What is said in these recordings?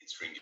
It's ringing.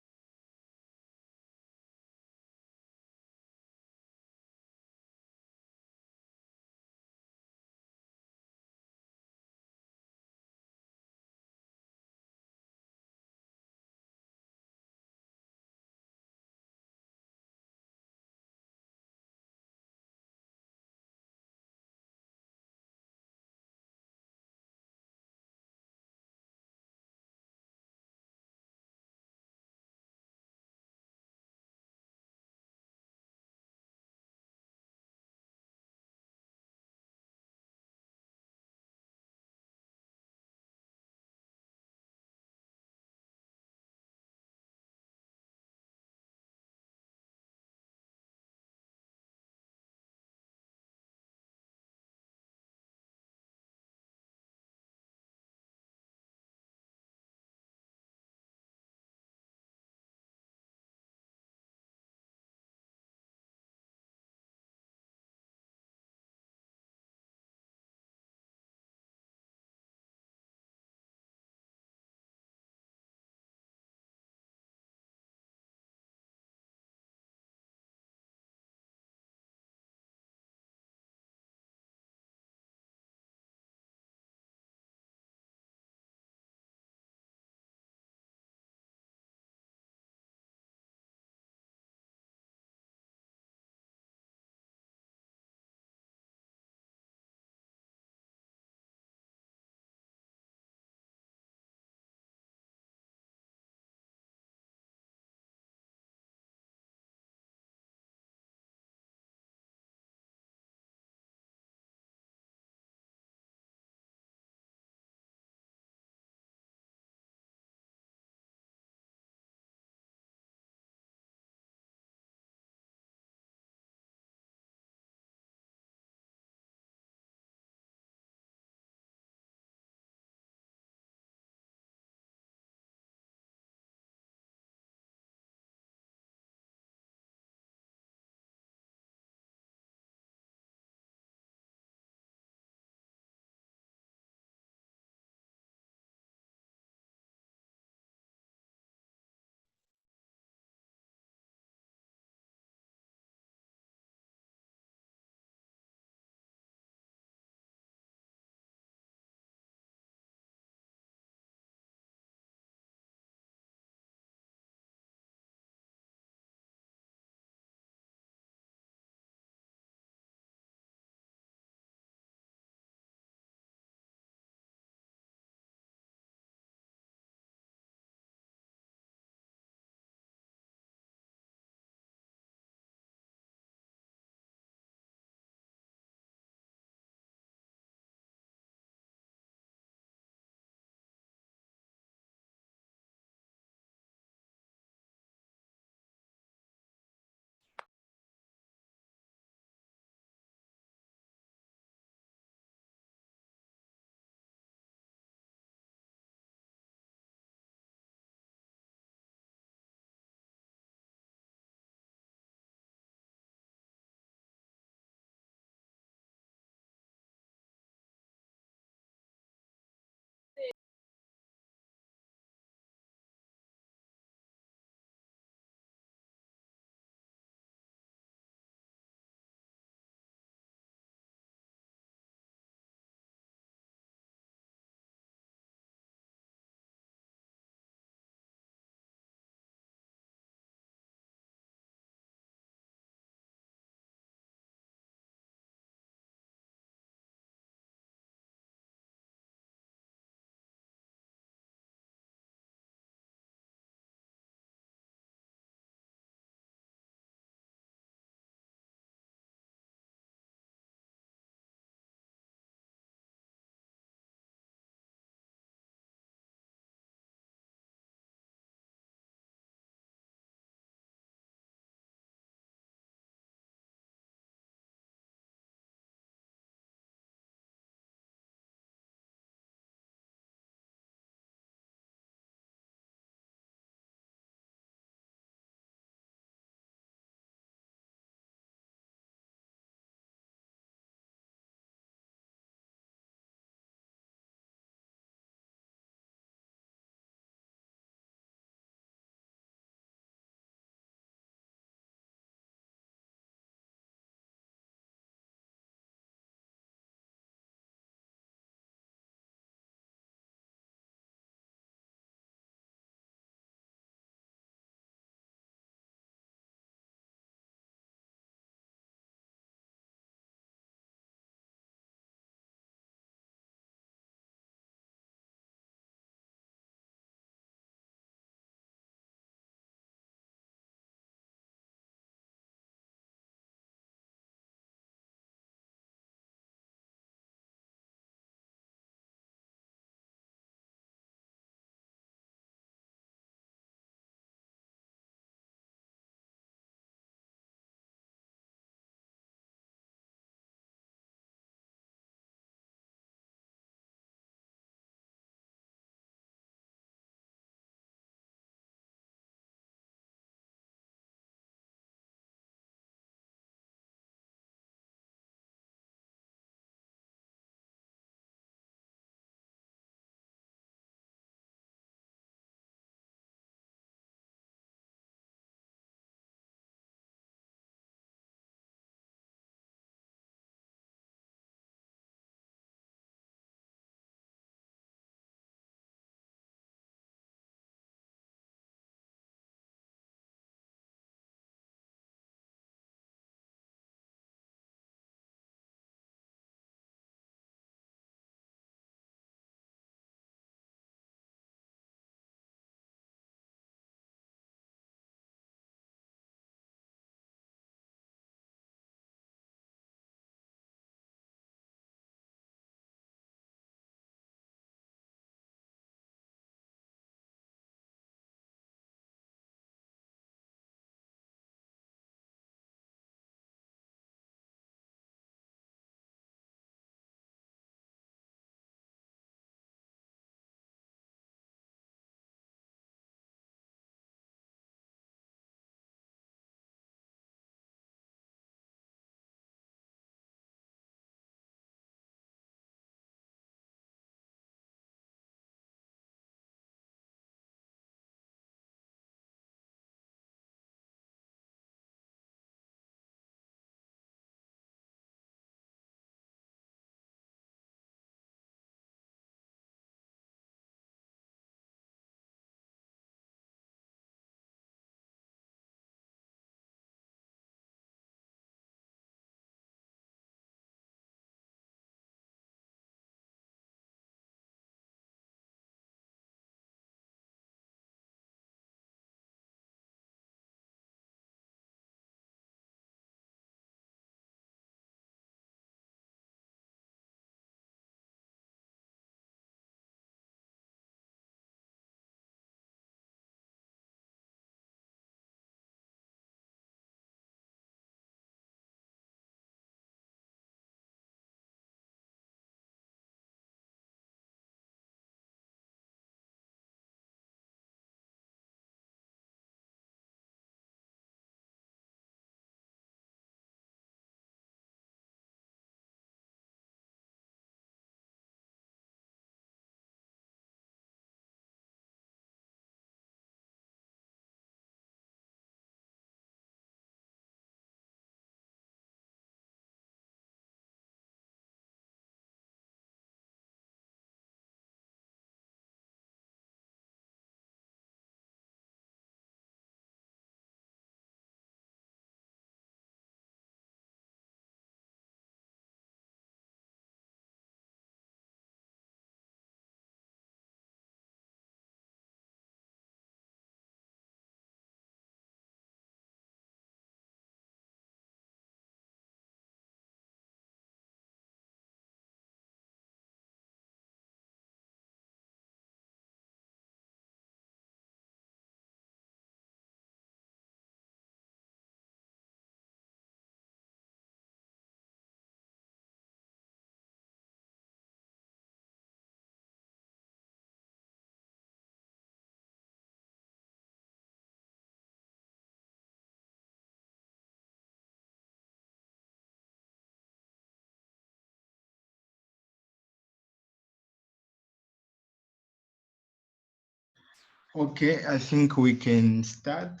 Okay, I think we can start.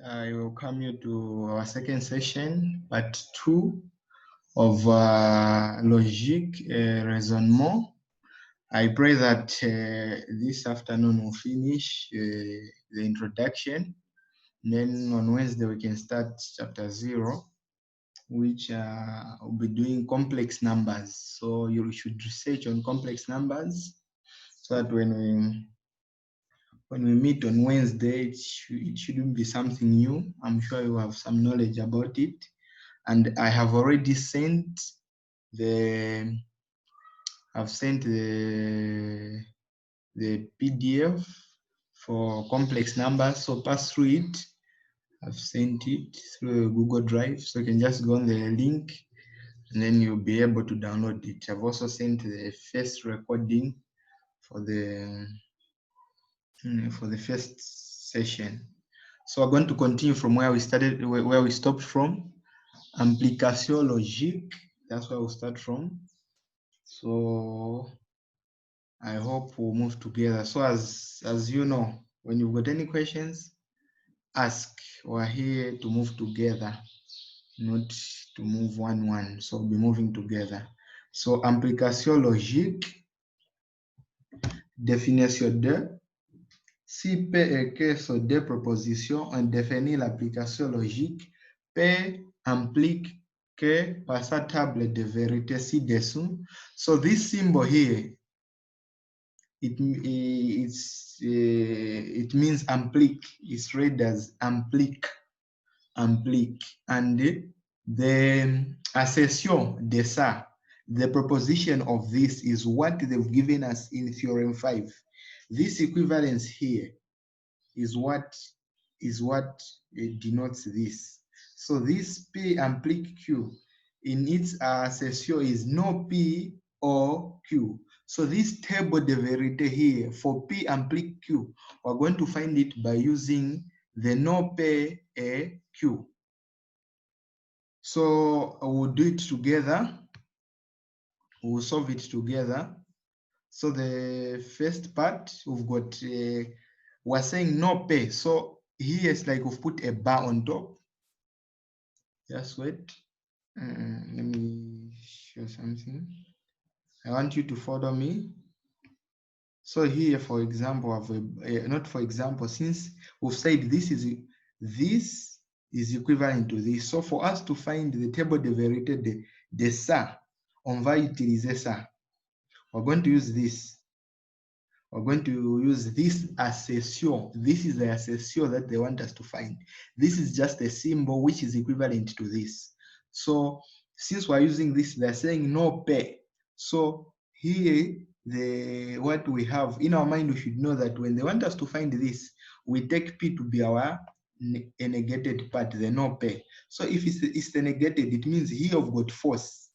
I welcome you to our second session, part 2 of Logique et Raisonnement. I pray that this afternoon we'll finish the introduction. Then on Wednesday we can start chapter 0, which will be doing complex numbers. So you should research on complex numbers so that when we meet on Wednesday, it shouldn't be something new. I'm sure you have some knowledge about it. And I have already sent the PDF for complex numbers. So pass through it. I've sent it through Google Drive. So you can just go on the link and then you'll be able to download it. I've also sent the first recording for the first session. So we're going to continue from where we started, where we stopped from. Implication logique, that's where we'll start from. So I hope we'll move together. So as you know, when you've got any questions, ask. We're here to move together, not to move one. So we'll be moving together. So implication logique, définition de. Si P et Q sont deux propositions, on définit l'application logique. P implique Q par sa table de vérité ci-dessous. So this symbol here, it means implique. It's read as implique. And the assertion de ça, the proposition of this is what they've given us in theorem 5. This equivalence here is what denotes this. So this P implique Q in its assertion is no P or Q. So this table de vérité here for P implique Q, we're going to find it by using the no P et Q. So we'll do it together. We'll solve it together. So the first part, we've got, we're saying no P. So here it's like we've put a bar on top. Just wait. Let me show something. I want you to follow me. So here, for example, not for example, since we've said this is equivalent to this. So for us to find the table de vérité de ça, on va utiliser ça. We're going to use this. We're going to use this assertion. This is the assertion that they want us to find. This is just a symbol which is equivalent to this. So since we're using this, they're saying no P. So here, what we have in our mind, we should know that when they want us to find this, we take P to be our negated part, the no P. So if it's the negated, it means here we've got force.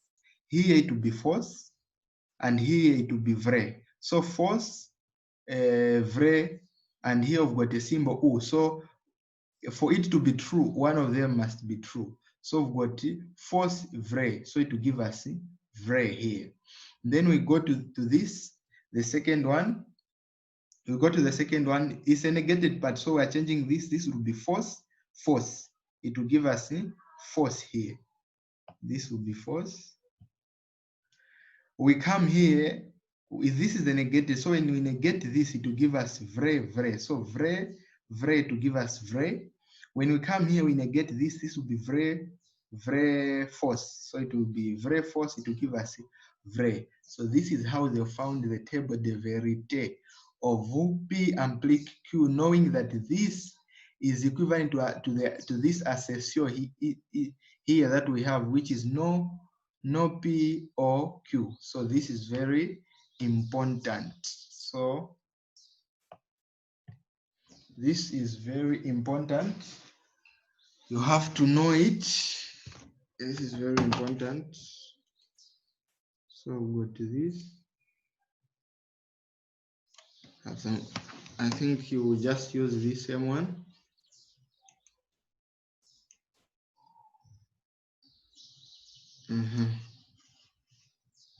Here it will be force, and here it will be vrai. So force, vrai, and here we've got a symbol U. So for it to be true, one of them must be true. So we've got force vrai. So it will give us vrai here. Then we go to this, the second one. We go to the second one. It's a negated part. So we're changing this. This will be force. It will give us force here. This will be force. We come here. This is the negative. So when we negate this, it will give us vrai. So vrai to give us vrai. When we come here, we negate this. This will be vrai force. So it will be vrai force. It will give us vrai. So this is how they found the table de vérité of P implique Q, knowing that this is equivalent to this assertion here that we have, which is no P or Q. So this is very important. So this is very important. You have to know it. This is very important. So go to this. I think you will just use this same one.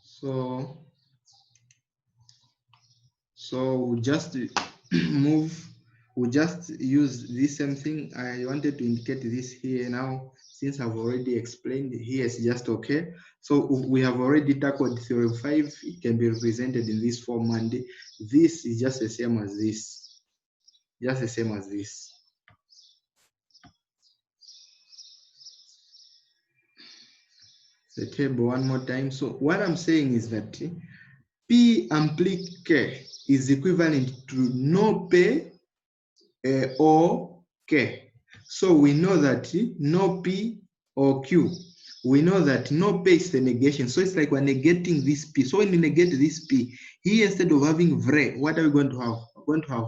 So we'll just move we'll just use this same thing. I wanted to indicate this here now, since I've already explained here, it's just okay. So we have already tackled theorem 5. It can be represented in this form, and this is just the same as this. Just the same as this. The table one more time. So what I'm saying is that P implique K is equivalent to no P or K. So we know that no P or Q. We know that no P is the negation. So it's like we're negating this P. So when we negate this P, here instead of having vre, what are we going to have? We're going to have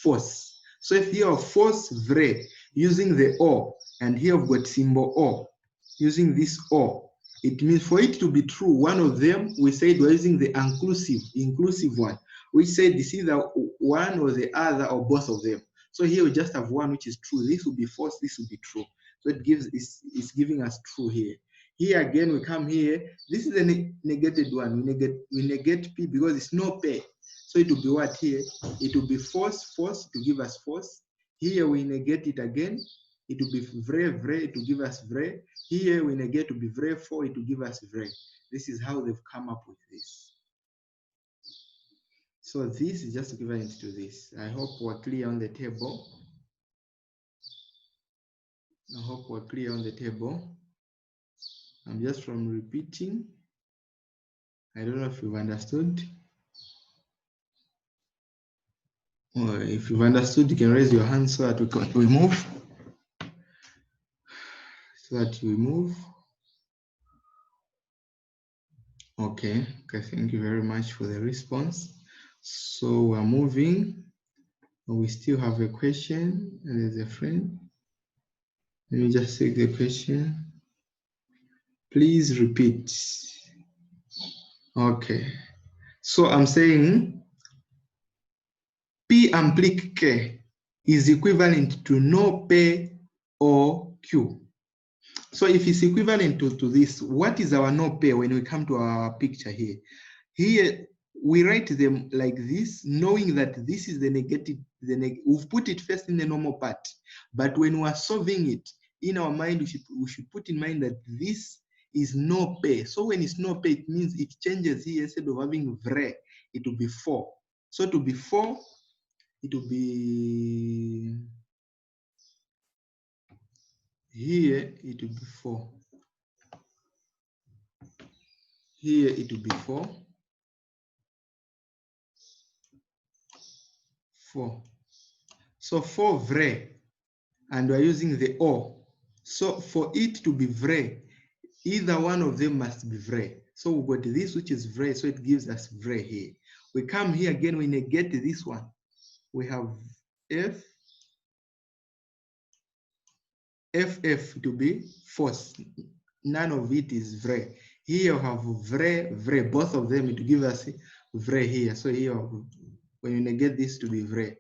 force. So if you have force vre using the O, and here we've got symbol O, using this O, it means for it to be true, one of them, we said we're using the inclusive one. We said this is either one or the other or both of them. So here we just have one which is true. This will be false, this will be true. So it gives, it's giving us true here. Here again, we come here. This is the negated one. We negate P because it's no P. So it will be what here? It will be false to give us false. Here we negate it again. It will be vre to give us vre. Here we negate to be vre 4, it will give us vre. This is how they've come up with this. So this is just equivalent to this. I hope we're clear on the table. I hope we're clear on the table. I'm just from repeating. I don't know if you've understood. Or if you've understood, you can raise your hand so that we move. So that we move. Okay, thank you very much for the response. So we're moving. We still have a question. There's a friend. Let me just take the question. Please repeat. Okay. So I'm saying P implique K is equivalent to no P or Q. So if it's equivalent to this, what is our no P when we come to our picture here? Here, we write them like this, knowing that this is the negative, we've put it first in the normal part. But when we're solving it, in our mind, we should put in mind that this is no P. So when it's no P, it means it changes here. Instead of having vre, it will be 4. So to be 4, it will be here, it will be 4. Here it will be 4. 4. So 4 vre, and we're using the O. So for it to be vre, either one of them must be vre. So we got this, which is vre, so it gives us vre here. We come here again, we negate this one. We have FF to be false. None of it is vre. Here you have vre, both of them to give us vre here. So here, when you negate this to be vre.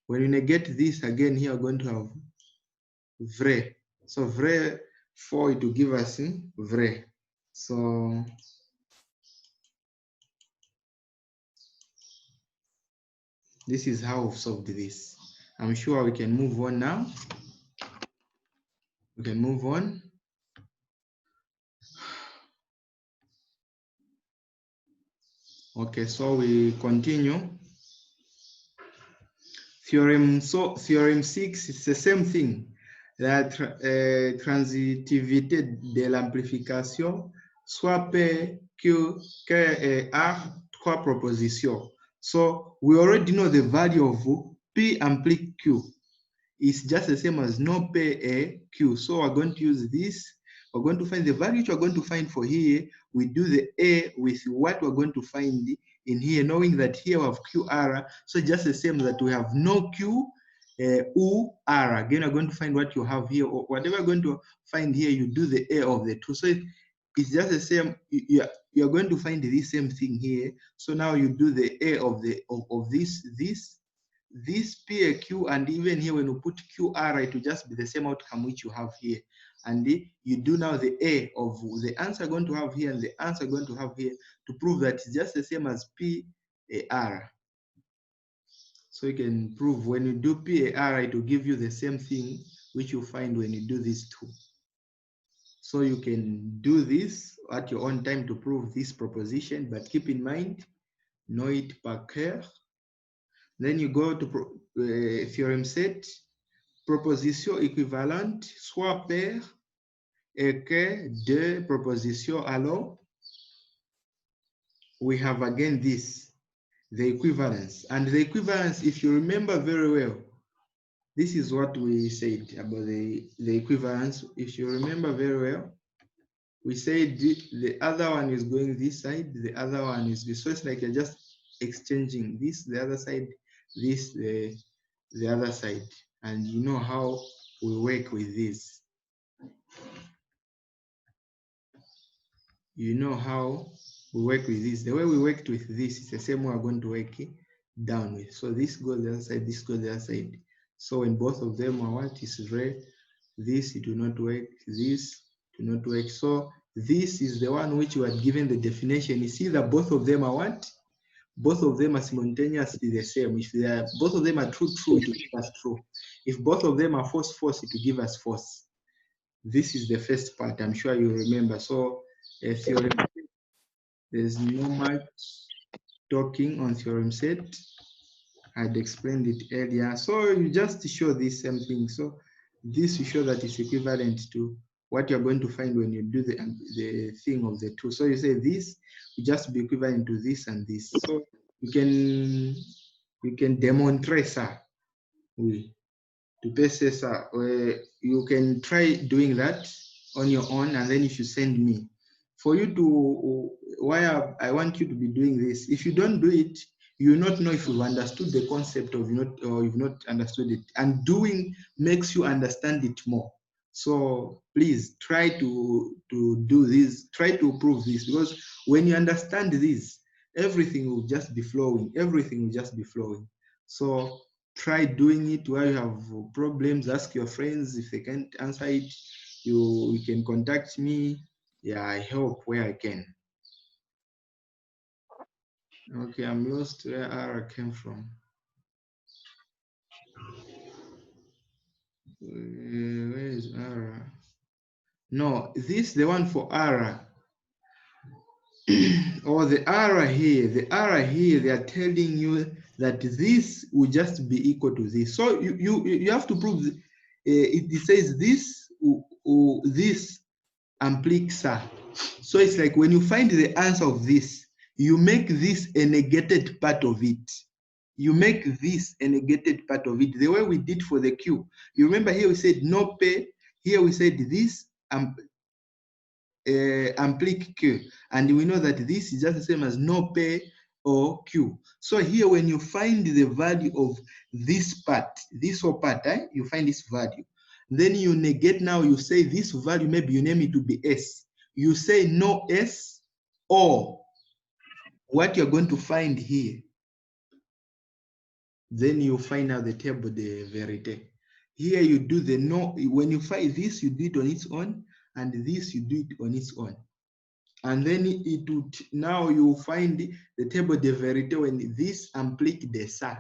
When you negate this again, here we're going to have vre. So vre 4, it will give us vre. So this is how we've solved this. I'm sure we can move on now. We can move on. Okay, so we continue. Theorem 6 is the same thing. La transitivité de l'amplification, soit P, Q, K et R, 3 propositions. So we already know the value of P implique Q. It's just the same as no P A Q. So we're going to use this. We're going to find the value which we're going to find for here. We do the A with what we're going to find in here, knowing that here we have QR. So just the same that we have no Q, U, R. Again, we're going to find what you have here, or whatever you're going to find here, you do the A of the two. So it's just the same. You're going to find the same thing here. So now you do the A of this PAQ, and even here when you put QR, it will just be the same outcome which you have here. And you do now the A of the answer going to have here and the answer going to have here to prove that it's just the same as PAR. So you can prove when you do PAR, it will give you the same thing which you find when you do these two. So you can do this at your own time to prove this proposition, but keep in mind, know it par cœur. Then you go to theorem set, proposition équivalente, soit paire et que deux propositions. Alors, we have again this, the equivalence. And the equivalence, if you remember very well, this is what we said about the equivalence. If you remember very well, we said the other one is going this side, the other one is this. So it's like you're just exchanging this, the other side, this, the other side. And you know how we work with this. You know how we work with this. The way we worked with this is the same way we're going to work down with. So this goes the other side, this goes the other side. So when both of them are what is red, this it will not work, this do not work. So this is the one which you are given the definition. You see that both of them are what? Both of them are simultaneously the same. If they are, both of them are true, true, it will give us true. If both of them are false, false, it will give us false. This is the first part. I'm sure you remember. So a theorem, there's no much talking on theorem set. I'd explained it earlier. So you just show this same thing. So this you show that it's equivalent to what you're going to find when you do the thing of the two. So you say this will just be equivalent to this and this. So you can demonstrate ça. Oui. To pay ça. You can try doing that on your own, and then if you send me. For you to, why I want you to be doing this. If you don't do it, you will not know if you've understood the concept of or you've not understood it. And doing makes you understand it more. So please try to do this, try to prove this, because when you understand this, everything will just be flowing. Everything will just be flowing. So try doing it. Where you have problems, ask your friends. If they can't answer it, you can contact me. Yeah, I help where I can. Okay, I'm lost where R came from. Where is R? No, this the one for R. Or the R here, they are telling you that this will just be equal to this. So you have to prove it says this this implique ça. So it's like when you find the answer of this, you make this a negated part of it. You make this a negated part of it. The way we did for the Q. You remember here we said no pay. Here we said this implique Q. And we know that this is just the same as no pay or Q. So here when you find the value of this part, this whole part, you find this value. Then you negate now, you say this value, maybe you name it to be S. You say no S, or what you're going to find here. Then you find out the table de vérité. Here you do the no, when you find this, you do it on its own, and this you do it on its own. And then it would, now you find the table de vérité when this implique the ça.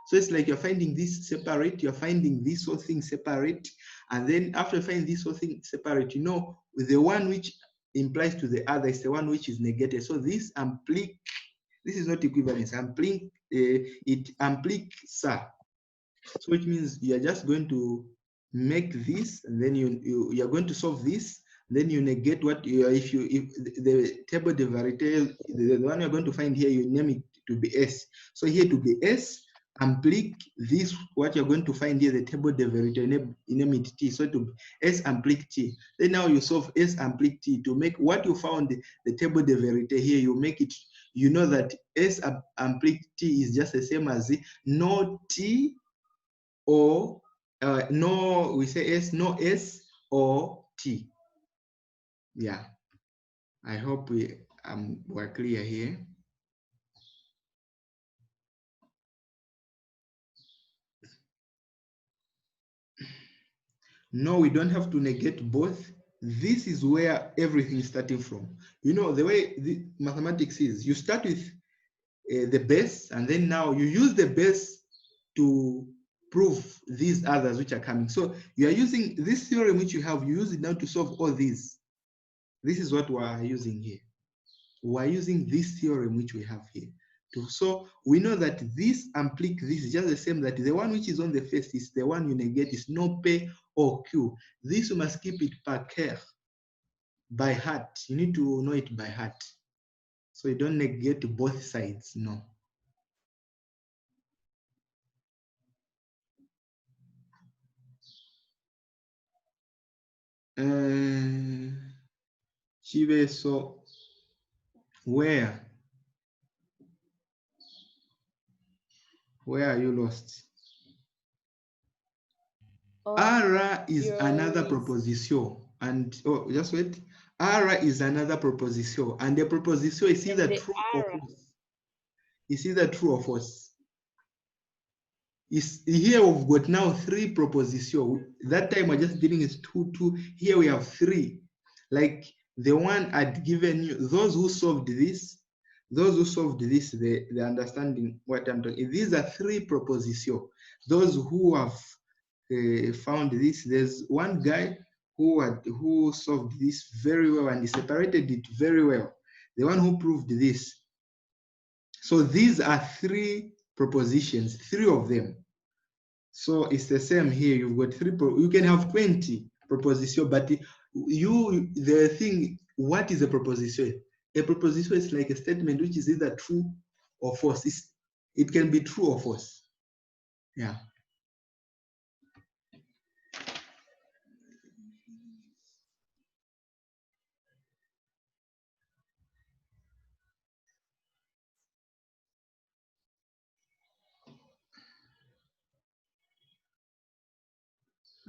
So it's like you're finding this separate, you're finding this whole thing separate, and then after finding this whole thing separate, you know, the one which implies to the other is the one which is negated. So this implique, this is not equivalence, implique, it implique ça. So which means you're just going to make this, and then you're going to solve this, then you negate what if the table de vérité, the one you're going to find here, you name it to be S. So here to be S, implique this, what you're going to find here, the table de vérité, name it T. So to S implique T. Then now you solve S implique T to make what you found, the table de vérité here, you make it, you know that S implique T is just the same as no T or no, we say S, no S or T. Yeah, I hope we're clear here. No, we don't have to negate both. This is where everything is starting from. You know, the way the mathematics is, you start with the base, and then now you use the base to prove these others which are coming. So you are using this theorem which you have, you use it now to solve all these. This is what we are using here. We are using this theorem which we have here. So we know that this implique this is just the same, that the one which is on the first is the one you negate, is no P or Q. This you must keep it par cœur, by heart. You need to know it by heart. So you don't negate both sides, no. Chive, so where are you lost? R is another proposition, and just wait. R is another proposition, and the proposition is either true or false. It's either true or false. Is here we've got now 3 propositions. That time we're just dealing with 2. Here we have 3. Like the one I'd given you, those who solved this, they're understanding what I'm talking. These are 3 propositions. Those who have found this, there's one guy who solved this very well, and he separated it very well. The one who proved this. So these are 3 propositions, 3 of them. So it's the same here. You've got 3. You can have 20 propositions, but the thing, what is a proposition? A proposition is like a statement which is either true or false. It can be true or false. Yeah.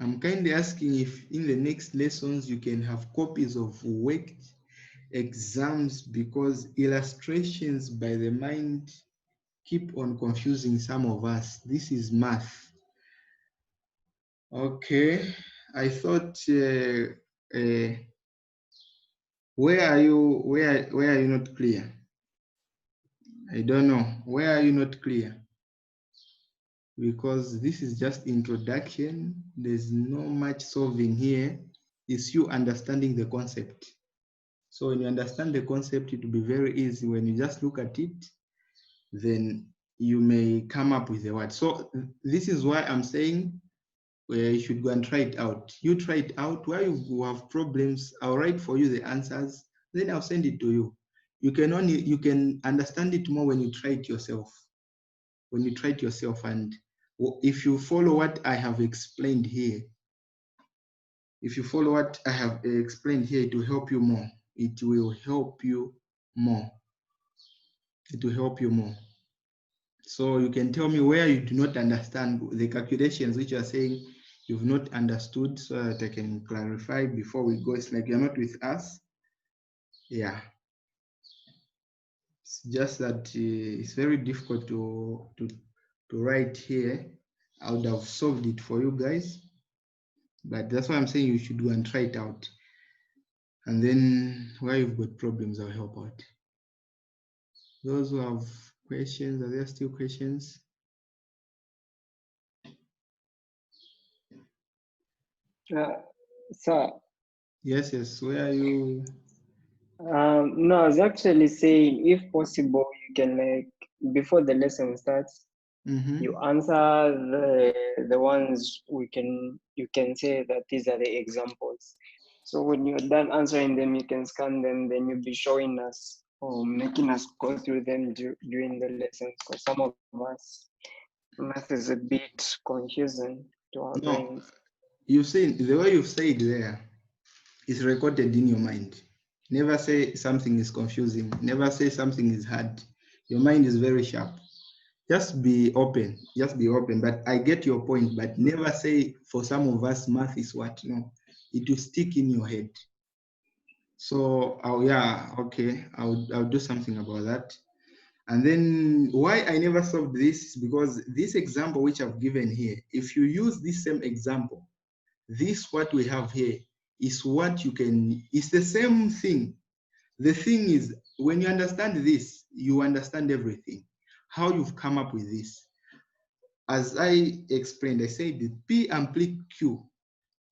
I'm kindly asking if in the next lessons you can have copies of worked exams, because illustrations by the mind keep on confusing some of us. This is math. Okay, I thought where are you not clear? I don't know. Where are you not clear? Because this is just introduction. There's no much solving here. It's you understanding the concept. So when you understand the concept, it will be very easy. When you just look at it, then you may come up with a word. So this is why I'm saying you should go and try it out. You try it out. Where you have problems, I'll write for you the answers. Then I'll send it to you. You can understand it more when you try it yourself. When you try it yourself, and if you follow what I have explained here, it will help you more. It will help you more. It will help you more. So you can tell me where you do not understand the calculations which you are saying you've not understood, so that I can clarify before we go. It's like you're not with us. Yeah. It's just that it's very difficult to write here. I would have solved it for you guys, but that's why I'm saying you should go and try it out. And then where you've got problems, I'll help out. Those who have questions, are there still questions? Sir. Yes, where are you? No, I was actually saying, if possible, you can, like, before the lesson starts, you answer the ones you can say that these are the examples. So when you're done answering them, you can scan them, then you'll be showing us or making us go through them during the lessons, because some of us, math is a bit confusing to our brains. You see, the way you've said there is recorded in your mind. Never say something is confusing. Never say something is hard. Your mind is very sharp. Just be open. Just be open. But I get your point. But never say, for some of us, math is what? No, it will stick in your head. So, okay. I'll do something about that. And then why I never solved this is because this example which I've given here, if you use this same example, this what we have here is what you can, it's the same thing. The thing is, when you understand this, you understand everything. How you've come up with this. as I explained, I said that P ampli Q.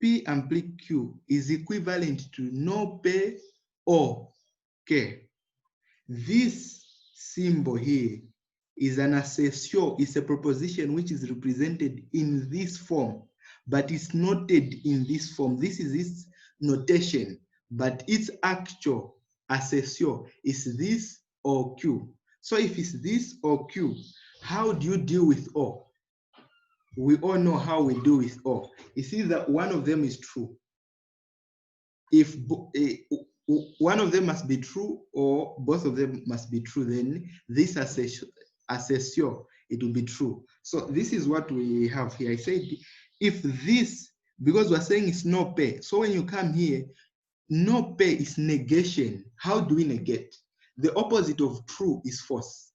P ampli Q is equivalent to no P or K. This symbol here is an accessio, it's a proposition which is represented in this form, but it's noted in this form. This is its notation, but its actual accessio is this or Q. So if it's this or Q, how do you deal with O? We all know how we do with O. It's either one of them is true. If one of them must be true or both of them must be true, then this accessio, it will be true. So this is what we have here. I said, if this, because we're saying it's no pay, so when you come here, no pay is negation. How do we negate? The opposite of true is false.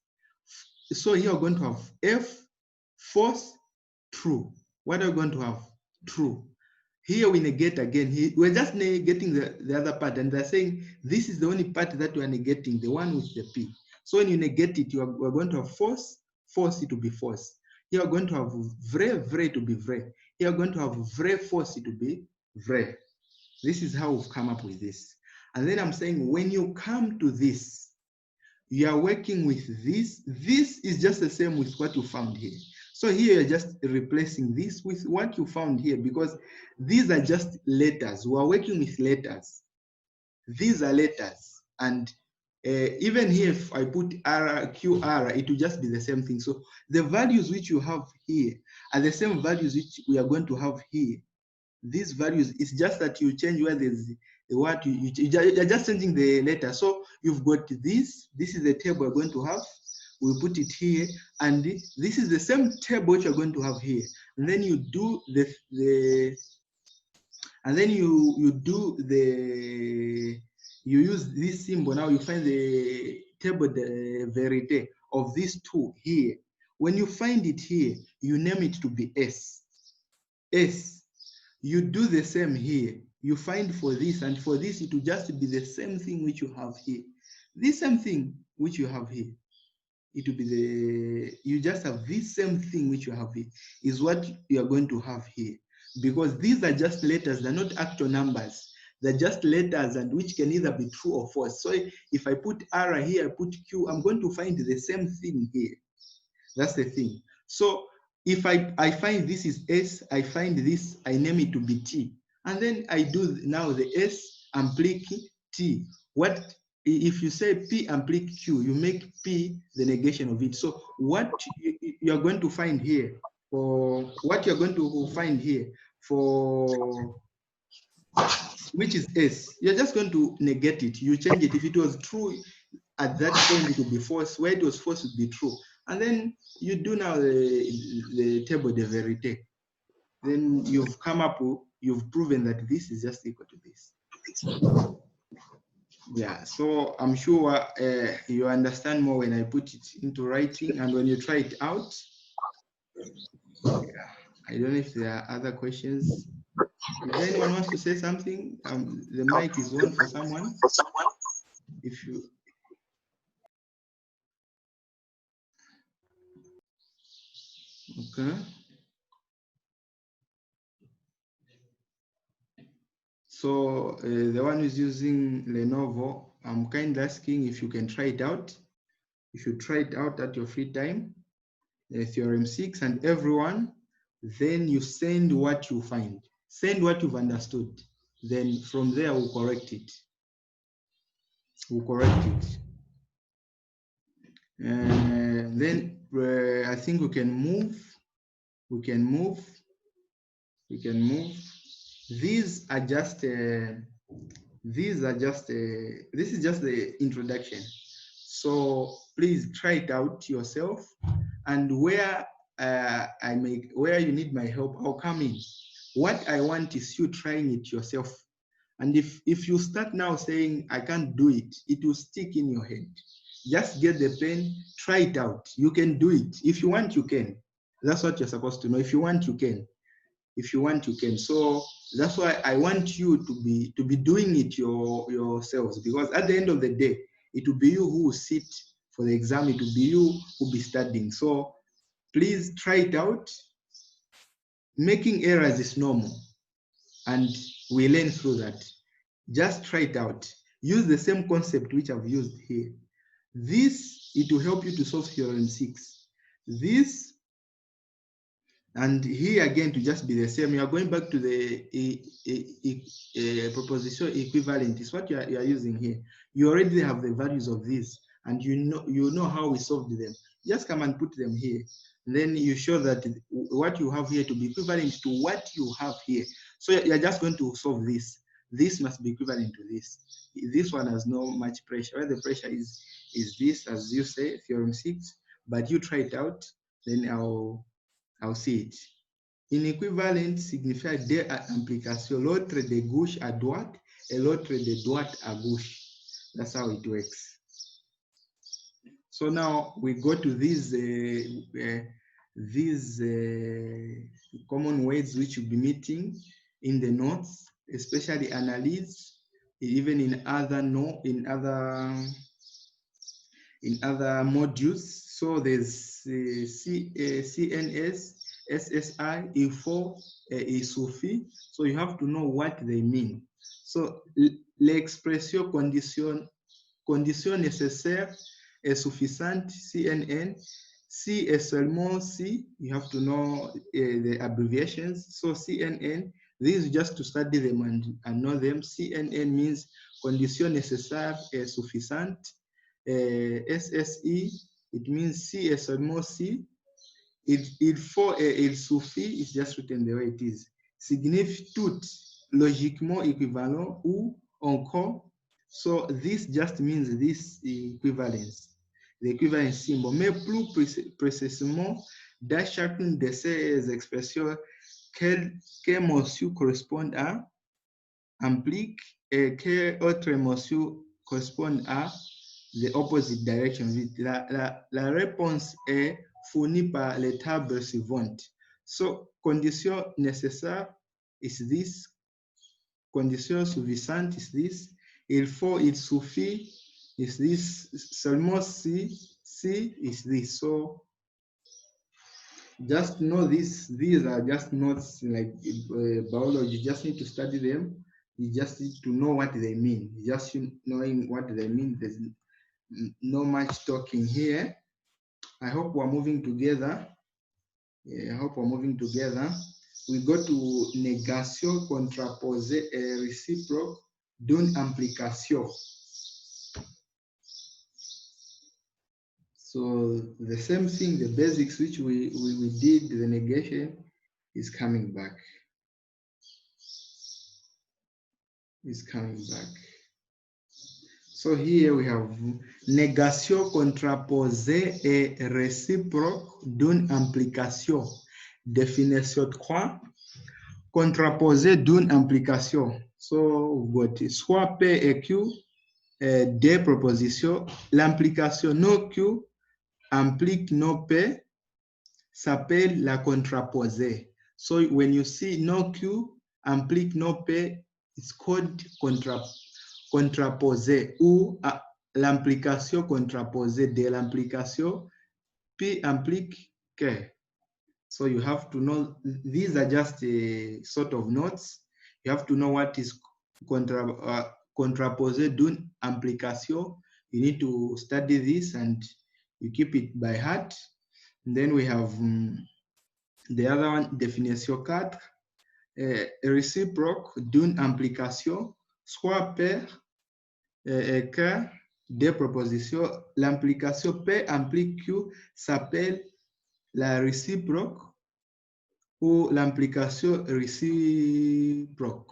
So here we're going to have F, false, true. What are we going to have? True. Here we negate again. We're just negating the other part, and they're saying this is the only part that we're negating, the one with the P. So when you negate it, we're going to have false, false, it will be false. Here we're going to have vrai, vrai to be vrai. Here we're going to have vrai, false, it will be vrai. This is how we've come up with this. And then I'm saying when you come to this, you are working with this. This is just the same with what you found here. So here you're just replacing this with what you found here, because these are just letters. We are working with letters. These are letters. And even here, if I put R, Q, R, it will just be the same thing. So the values which you have here are the same values which we are going to have here. These values, it's just that you change where there's the word, you're just changing the letter. So you've got this is the table we're going to have. We put it here, and this is the same table which you're going to have here. And then you do you use this symbol. Now you find the table de verite of these two here. When you find it here, you name it to be S. S. You do the same here. You find for this, and for this, it will just be the same thing which you have here. This same thing which you have here. It will be you just have this same thing which you have here, is what you are going to have here. Because these are just letters, they're not actual numbers. They're just letters, and which can either be true or false. So if I put R here, I put Q, I'm going to find the same thing here. That's the thing. So if I find this is S, I find this, I name it to be T. And then I do now the S ampli T. What if you say P ampli Q, you make P the negation of it. So what you're going to find here, for what you're going to find here for which is S, you're just going to negate it. You change it. If it was true at that point, it would be false. Where it was false would be true. And then you do now the table de verite. Then you've come up, you've proven that this is just equal to this. Yeah, so I'm sure you understand more when I put it into writing, and when you try it out. Yeah, I don't know if there are other questions. If anyone wants to say something, the mic is on for someone. If you. Okay. So the one who's using Lenovo, I'm kind of asking if you can try it out. You should try it out at your free time, Theorem 6, and everyone, then you send what you find. Send what you've understood. Then from there, we'll correct it. We'll correct it. Then I think we can move. We can move. We can move. These are just this is just the introduction. So please try it out yourself, and where where you need my help, I'll come in. What I want is you trying it yourself. And if you start now saying I can't do it, it will stick in your head. Just get the pen, try it out. You can do it. If you want, you can. That's what you're supposed to know. If you want, you can. If you want, you can. So that's why I want you to be doing it yourselves, because at the end of the day, it will be you who will sit for the exam. It will be you who will be studying. So Please try it out. Making errors is normal, and we learn through that. Just try it out. Use the same concept which I've used here. This, it will help you to solve theorem 6. This, and here again to just be the same. You are going back to the proposition equivalent. Is what you are using here. You already have the values of this, and you know how we solved them. Just come and put them here. And then you show that what you have here to be equivalent to what you have here. So you're just going to solve this. This must be equivalent to this. This one has no much pressure. Where the pressure is this, as you say, theorem 6. But you try it out, then I'll see it. Inéquivalent signifie deux implications. L'autre de gauche à droite et l'autre de droite à gauche. That's how it works. So now we go to these common words which you'll be meeting in the notes, especially analyze, even in other modules. So there's CNS, SSI, E4, E-SUFI. So you have to know what they mean. So l'expression condition nécessaire et suffisante, CNN. C is seulement C. You have to know the abbreviations. So CNN, this is just to study them and know them. CNN means condition nécessaire et suffisante. SSE, it means C is seulement C. Il faut et il suffit, it's just written the way it is. Signifie tout, logiquement équivalent ou encore. So this just means this equivalence, the equivalence symbol. Mais plus précisément, dans chacune de ces expressions, quelle émotion correspond à, implique, et quelle autre émotion correspond à the opposite direction. La réponse est fournie par les tables suivantes. So, condition nécessaire is this. Condition suffisante is this. Il faut, il suffit is this. Seulement si is this. So, just know this. These are just notes like biology. You just need to study them. You just need to know what they mean. Just knowing what they mean, there's no much talking here. I hope we're moving together. Yeah, I hope we're moving together. We go to négation, contraposée et réciproque d'une implication. So the same thing, the basics which we did, the negation is coming back. Is coming back. So here we have négation contraposée et réciproque d'une implication. Définition 3, contraposée d'une implication. So we've got soit P et Q, des propositions. L'implication no Q implique no P, s'appelle la contraposée. So when you see no Q implique no P, it's called contraposé ou l'implication contraposée de l'implication P implique que. So you have to know, these are just a sort of notes. You have to know what is contraposé d'une implication. You need to study this and you keep it by heart. And then we have the other one, définition 4, réciproque d'une implication, soit pair et que des propositions. L'implication P implique Q s'appelle la réciproque ou l'implication réciproque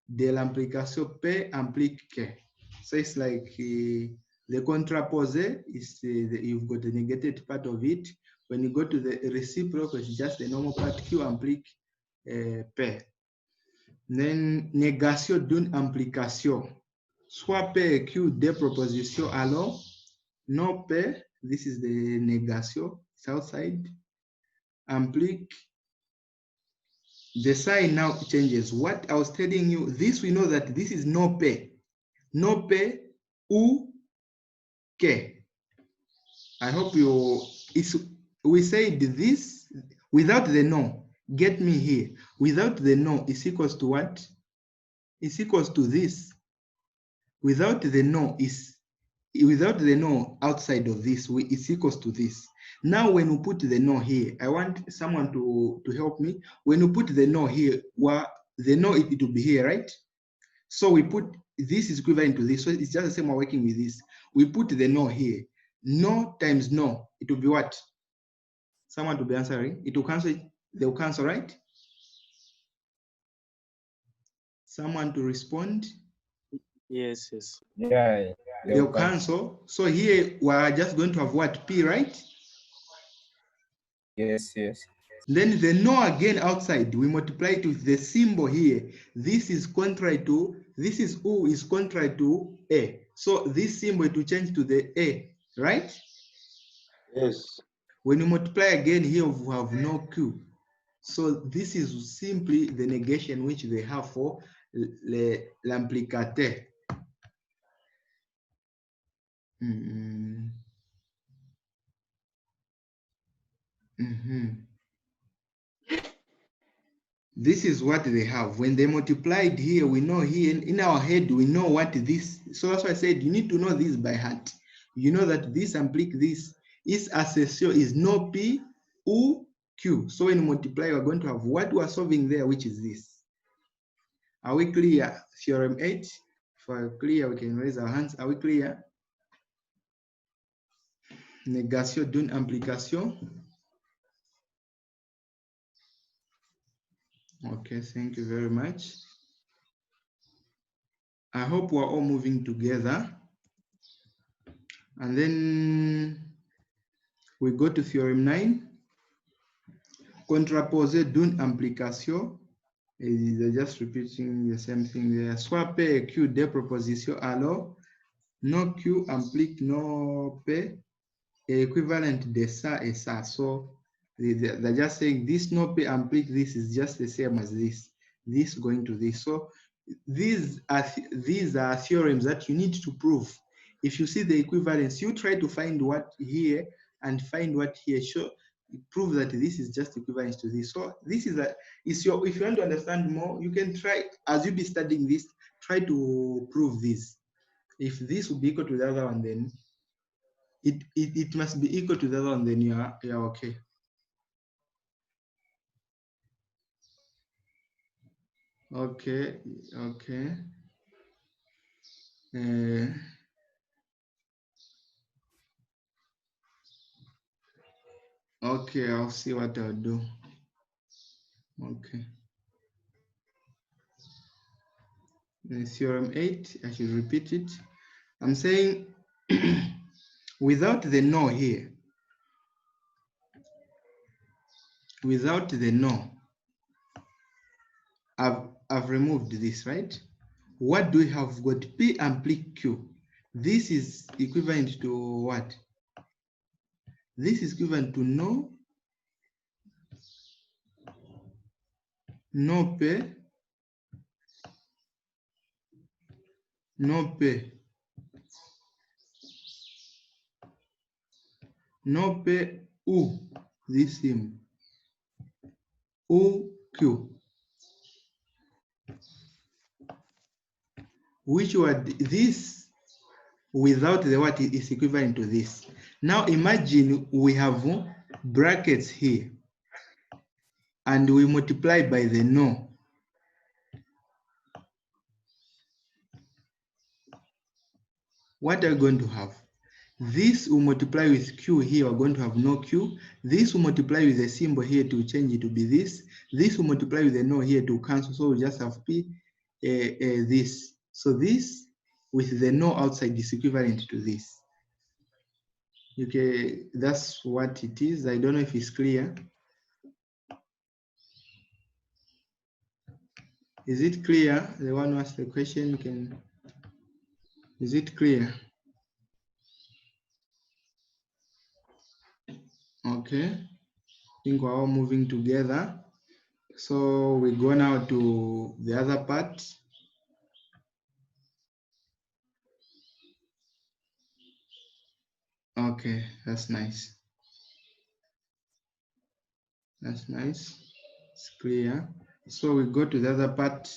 de l'implication P implique que. So it's like the contraposé is you've got the negated part of it. When you go to the reciprocal, it's just the normal part. Q implique P. Then négation d'une implication. Soit P et Q des propositions, alors non P, this is the négation, it's outside, implique. The sign now changes. What I was telling you, this we know that this is no P. No P ou que. I hope we said this without the no, get me here. Without the no is equals to what? Is equals to this. Without the no outside of this, it's equals to this. Now, when we put the no here, I want someone to help me. When we put the no here, the no, it will be here, right? So we put this is equivalent to this. So it's just the same, we're working with this. We put the no here. No times no, it will be what? Someone to be answering. It will cancel, they will cancel, right? Someone to respond. Yes, yes. Yeah. They'll cancel. So here we're just going to have what? P, right? Yes, yes. Then the no again outside, we multiply it with the symbol here. This is contrary to, this is U is contrary to A. So this symbol to change to the A, right? Yes. When you multiply again here, we have no Q. So this is simply the negation which they have for l'implicateur. This is what they have. When they multiplied here, we know here in our head, we know what this. So that's why I said you need to know this by heart. You know that this implique this is assessio is no P U Q. So when you multiply, we're going to have what we are solving there, which is this. Are we clear? Theorem 8. If we're clear, we can raise our hands. Are we clear? Négation d'une implication. Okay, thank you very much. I hope we're all moving together. And then we go to theorem 9. Contraposer d'une implication. They're just repeating the same thing there. Soit P et Q des propositions, alors no Q implique no P est équivalent de ça et ça. So they're just saying this no P implique this is just the same as this. This going to this. So these are theorems that you need to prove. If you see the equivalence, you try to find what here and find what here. Show, prove that this is just equivalent to this. So this is if you want to understand more, you can try, as you be studying this, try to prove this. If this will be equal to the other one, then it must be equal to the other one, then you're okay. Okay. Okay, I'll see what I'll do. Okay. Theorem 8, I should repeat it. I'm saying without the no here, without the no, I've removed this, right? What do we have got? P implique Q. This is equivalent to what? This is equivalent to no P, no P, no P U, this thing, U Q. Which word this without the what is equivalent to this. Now imagine we have brackets here and we multiply by the no. What are we going to have? This will multiply with Q here, we're going to have no Q. This will multiply with the symbol here to change it to be this. This will multiply with the no here to cancel, so we just have P, this. So this with the no outside is equivalent to this. Okay, that's what it is. I don't know if it's clear. Is it clear? The one who asked the question can. Is it clear? Okay. I think we're all moving together. So we go now to the other part. Okay, that's nice. That's nice. It's clear. So we go to the other part.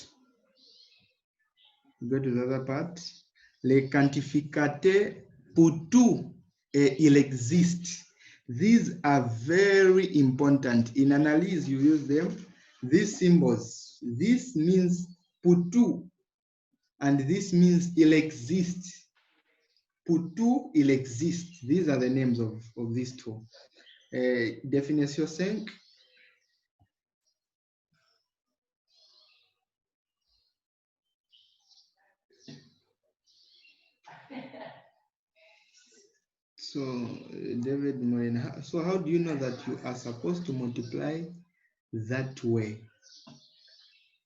Le quantificate pour tout et il existe. These are very important. In analysis, you use them. These symbols. This means pour tout, and this means il existe. Pour tout, il existe. These are the names of these two. Définition 5. So, David Morena, so how do you know that you are supposed to multiply that way?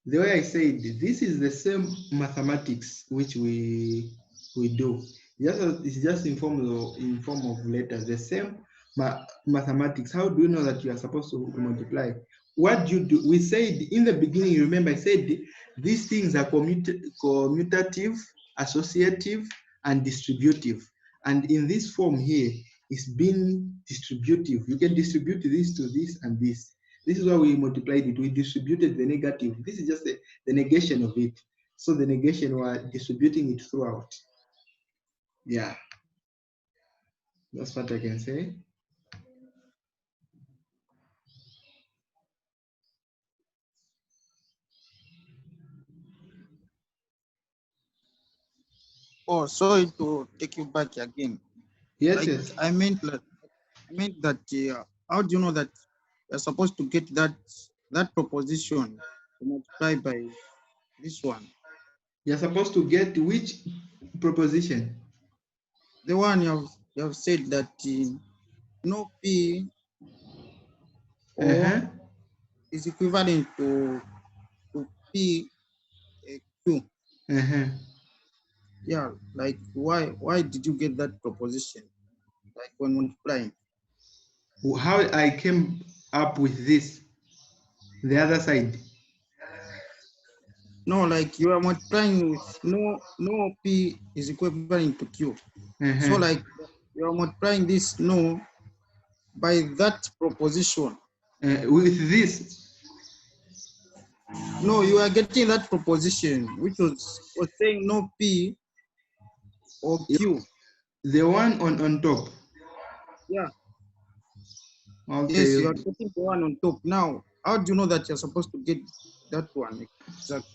The way I said, this is the same mathematics which we do. It's just in form of letters. The same mathematics. How do you know that you are supposed to multiply? What do you do? We said in the beginning, you remember I said these things are commutative, associative, and distributive. And in this form here, it's been distributive. You can distribute this to this and this. This is why we multiplied it. We distributed the negative. This is just the negation of it. So the negation, we're distributing it throughout. Yeah. That's what I can say. Oh, sorry to take you back again. Yes, yes. I meant that how do you know that you're supposed to get that proposition to multiply by this one? You're supposed to get which proposition? The one you have said that no P or is equivalent to P Q. Yeah, like why did you get that proposition? Like when multiplying? How I came up with this, the other side. No, like you are multiplying with no P is equivalent to Q. So like you are multiplying this no by that proposition. With this? No, you are getting that proposition, which was saying no P or Q. The one on top? Yeah. Okay. Yes, you are getting the one on top. Now, how do you know that you're supposed to get that one? Exactly.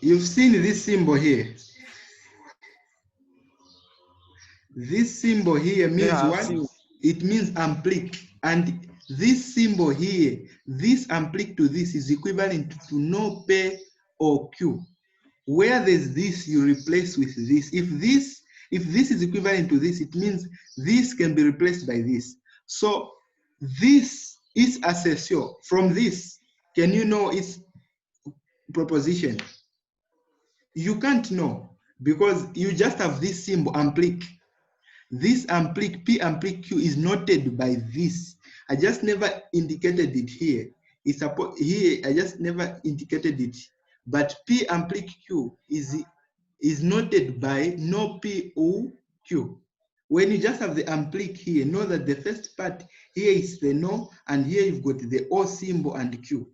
You've seen this symbol here. This symbol here means what? It means amplique. And this symbol here, this amplique to this is equivalent to no P or Q. Where there's this, you replace with this. If this is equivalent to this, it means this can be replaced by this. So this is accessio. From this, can you know its proposition? You can't know because you just have this symbol amplique. This amplique, P amplique Q is noted by this. I just never indicated it here. It's here, I just never indicated it. But P amplique Q is noted by no P or Q. When you just have the amplique here, know that the first part here is the no, and here you've got the O symbol and Q.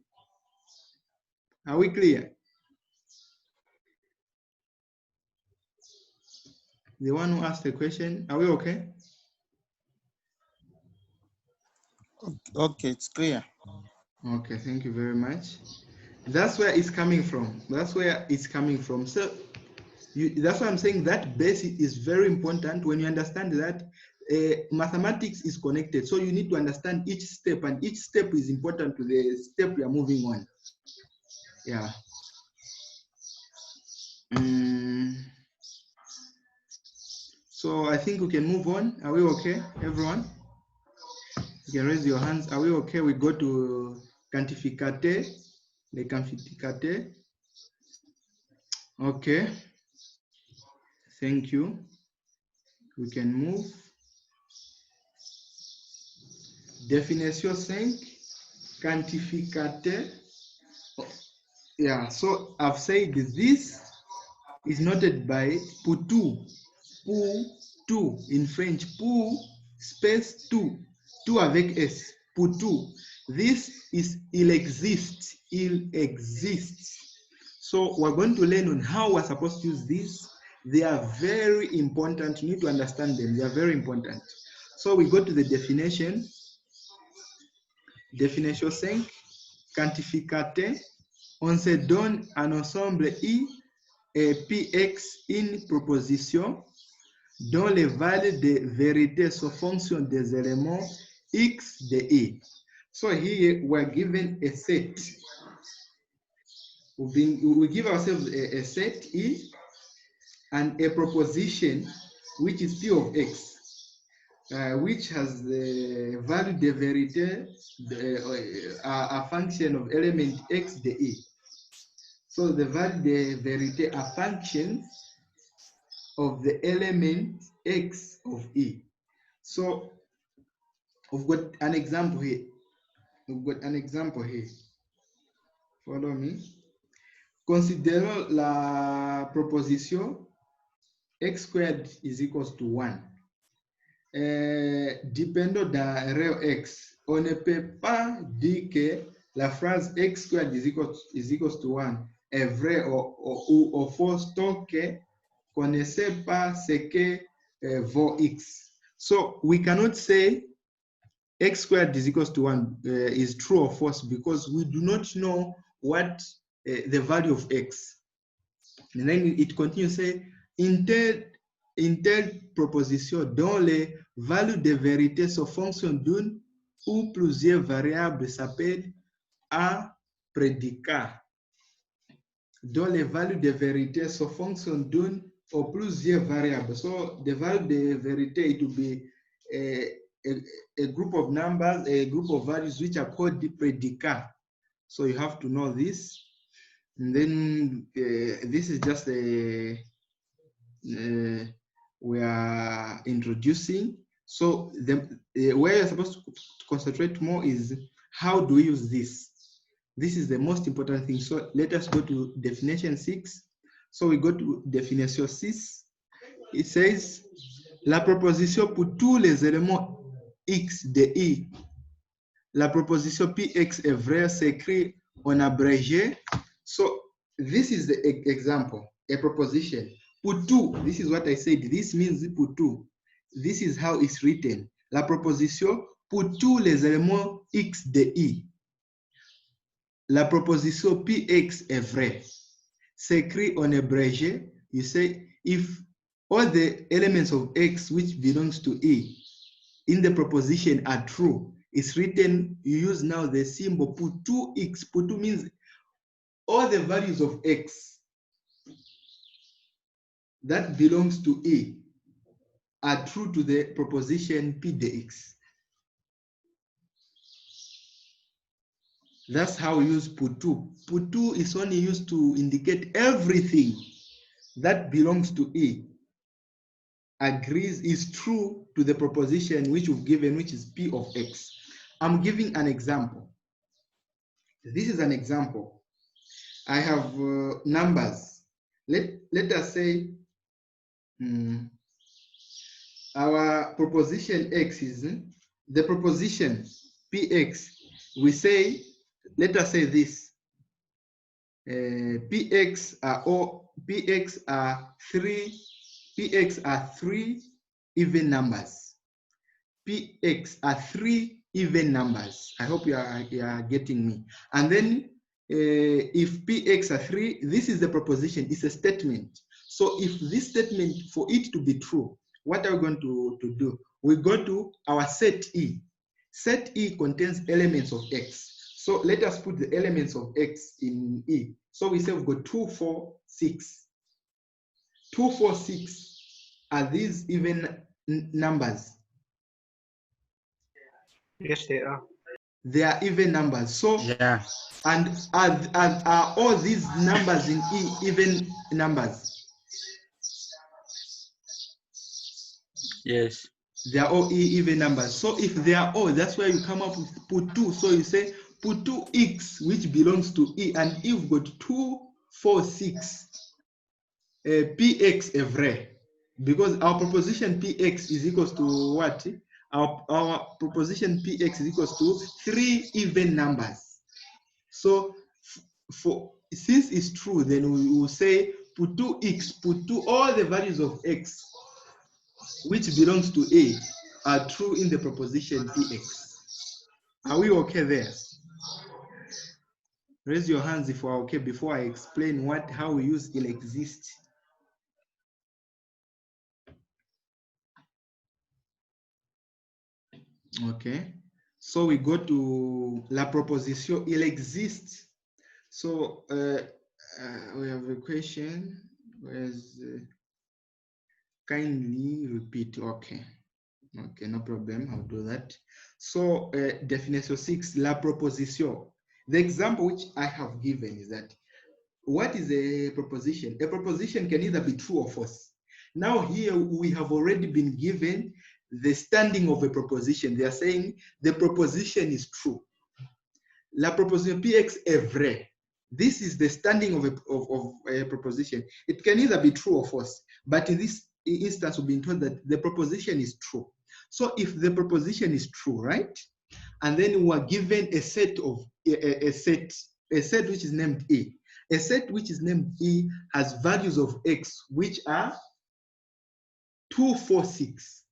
Are we clear? The one who asked the question, are we okay? Okay, it's clear. Okay, thank you very much. That's where it's coming from. That's where it's coming from. So that's why I'm saying that base is very important. When you understand that mathematics is connected, so you need to understand each step, and each step is important to the step you are moving on. Yeah. So I think we can move on. Are we okay, everyone? You can raise your hands. Are we okay? We go to quantificate, le quantificate. Okay. Thank you. We can move. Définition 5, quantificate. Yeah, so I've said this is noted by pour tout in French, pour space tout avec S. pour tout. This is il exists. So we're going to learn on how we're supposed to use this. They are very important. You need to understand them. They are very important. So we go to the definition. Définition 5. Quantificateur. On se donne un ensemble I et Px une proposition dont les valeurs de vérité sont fonction des éléments X de I. So here we're given a set. We give ourselves a set I and a proposition which is P of X, which has the value de vérité, a function of element X de I. So the value de vérité are functions of the element X of E. So we've got an example here. Follow me. Considérons la proposition X squared is equals to 1. Dépendant d'un réel X, on ne peut pas dire que la phrase X squared is equals to 1 est vraie ou fausse tant qu'on ne sait pas ce que vaut X. So we cannot say X squared is equals to 1 is true or false because we do not know what the value of X. And then it continues to say, une telle proposition dont les values de vérité sont fonction d'une ou plusieurs variables s'appelle un prédicat. Dont les values de vérité sont fonction d'une ou plusieurs variables. So the value de vérité, it will be a group of numbers, a group of values which are called the predicate. So you have to know this. And then this is just we are introducing. So where you're supposed to concentrate more is how do we use this? This is the most important thing. So let us go to definition 6. So we go to definition 6. It says, la proposition pour tous les éléments X de I. La proposition Px est vraie, s'écrit en abrégé. So this is the example, a proposition. Pour tout, this is what I said. This means pour tout. This is how it's written. La proposition pour tous les éléments X de I. La proposition Px est vraie. S'écrit en abrégé. You say if all the elements of X which belongs to E in the proposition are true, it's written, you use now the symbol pour tout X. Pour tout means all the values of X that belongs to E are true to the proposition P de X. That's how we use pour tout. Pour tout is only used to indicate everything that belongs to E agrees is true to the proposition which we've given, which is P of X. I'm giving an example. This is an example. I have numbers. Let us say our proposition X is the proposition Px. We say, let us say this. Px are three even numbers. Px are three even numbers. I hope you are getting me. And then if Px are 3, this is the proposition, it's a statement. So if this statement, for it to be true, what are we going to do? We go to our set E. Set E contains elements of X. So let us put the elements of X in E. So we say we've got 2, 4, 6. 2, 4, 6. Are these even numbers? Yes, they are. They are even numbers. So Yeah. And are all these numbers in E even numbers? Yes. They are all E even numbers. So if they are all, that's why you come up with put 2. So you say put 2x, which belongs to E, and you've got 2, 4, 6. Px est vrai. Because our proposition Px is equals to what? our proposition Px is equals to 3 even numbers. So since it's true, then we will say put 2x, put 2, all the values of x which belongs to A are true in the proposition Px. Are we okay there? Raise your hands if we're okay before I explain how we use illexist. Okay, so we go to la proposition illexist. So we have a question. Where's kindly repeat? Okay, no problem. I'll do that. So definition 6, la proposition. The example which I have given is that what is a proposition? A proposition can either be true or false. Now here we have already been given the standing of a proposition. They are saying the proposition is true. La proposition Px est vrai. This is the standing of a proposition. It can either be true or false, but in this instance we've been told that the proposition is true. So if the proposition is true, right, and then we are given a set of a set which is named A. A set which is named E has values of x which are 2, 4, 6,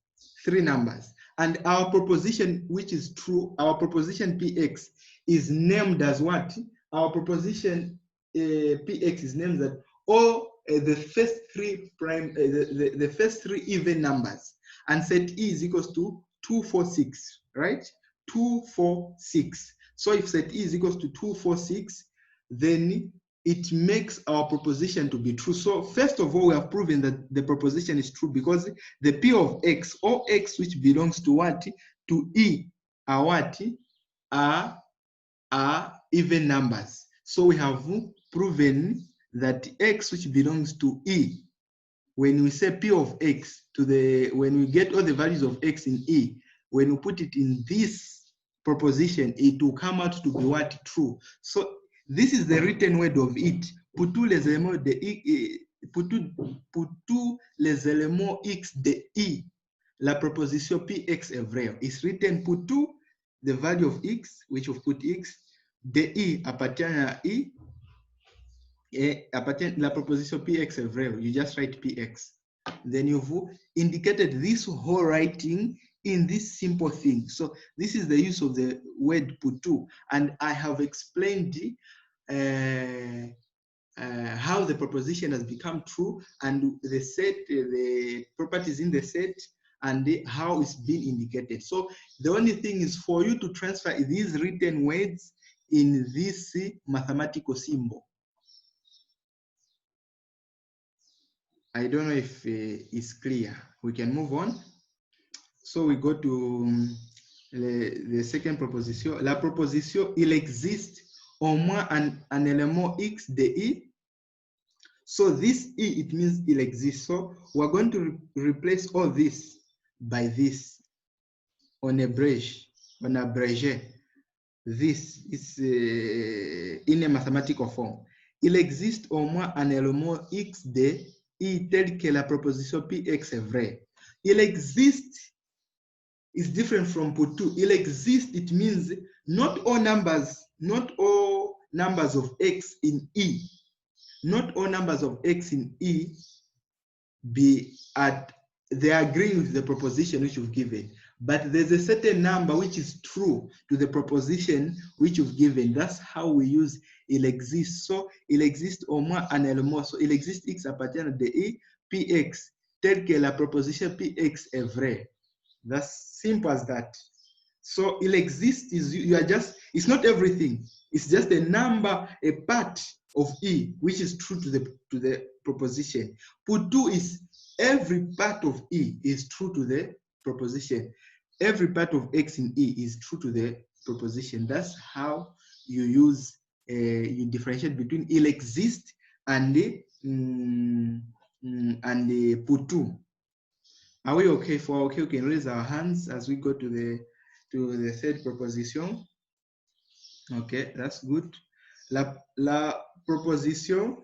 3 numbers. And our proposition which is true, our proposition Px is named as what? Our proposition Px is named that all the first 3 prime, the first 3 even numbers. And set E is equals to 2, 4, 6, right? 2, 4, 6. So if set E is equals to 2, 4, 6, then it makes our proposition to be true. So first of all, we have proven that the proposition is true because the P of x, or x which belongs to what? To E, are what? Are even numbers. So we have proven that x which belongs to E, when we say P of x when we get all the values of x in E, when we put it in this proposition, it will come out to be what? True. So this is the written word of it. Pour tous les éléments de I, pour tous les éléments x de I, la proposition Px est vraie. It's written pour tout the value of x, which we've put x, de I appartient à I, et appartient, la proposition Px est vraie. You just write Px. Then you've indicated this whole writing in this simple thing. So this is the use of the word putu, and I have explained how the proposition has become true and the set, the properties in the set, and how it's been indicated. So the only thing is for you to transfer these written words in this mathematical symbol. I don't know if it's clear. We can move on. So we go to the second proposition. La proposition, il existe au moins un élément x de I. So this I, it means il existe. So we're going to replace all this by this on a abrégé. This is in a mathematical form. Il existe au moins un élément x de I tel que la proposition Px est vraie. Il existe is different from put two. Il existe, it means not all numbers of x in E, not all numbers of x in E they are agreeing with the proposition which you've given, but there's a certain number which is true to the proposition which you've given. That's how we use il existe. So il existe au moins un élément. So il existe x appartient de I, Px, tel que la proposition Px est vraie. That's simple as that. So il existe is it's not everything. It's just a number, a part of E which is true to the proposition. Put two is every part of E is true to the proposition. Every part of x in E is true to the proposition. That's how you use you differentiate between il existe and the put two. Are we okay? For okay, we can raise our hands as we go to the third proposition. Okay, that's good. La proposition,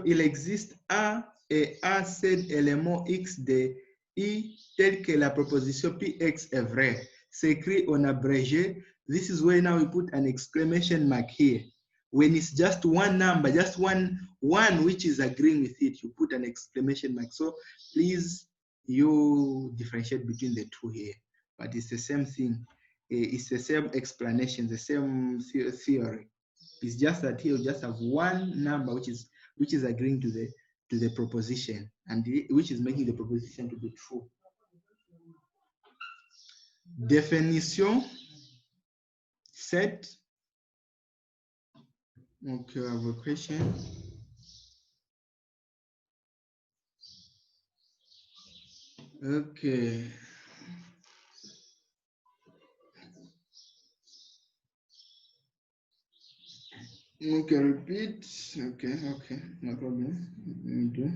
il existe un et un seul élément x de I tel que la proposition Px est vraie s'écrit en abrégé. This is where now we put an exclamation mark here. When it's just one number, just one which is agreeing with it, you put an exclamation mark. So please, you differentiate between the two here, but it's the same thing. It's the same explanation, the same theory. It's just that here you just have one number which is agreeing to the proposition and which is making the proposition to be true. Definition set. Okay, I have a question. Okay. Okay, repeat. Okay, no problem. Let me do.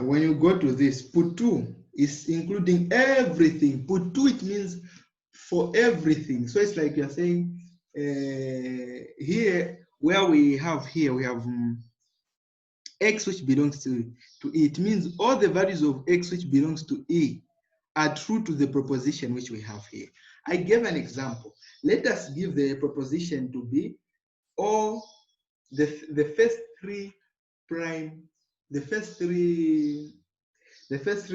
When you go to this, put 2 is including everything. Put 2, it means for everything. So it's like you're saying here, where we have x which belongs to E. It means all the values of x which belongs to E are true to the proposition which we have here. I gave an example. Let us give the proposition to be all the first three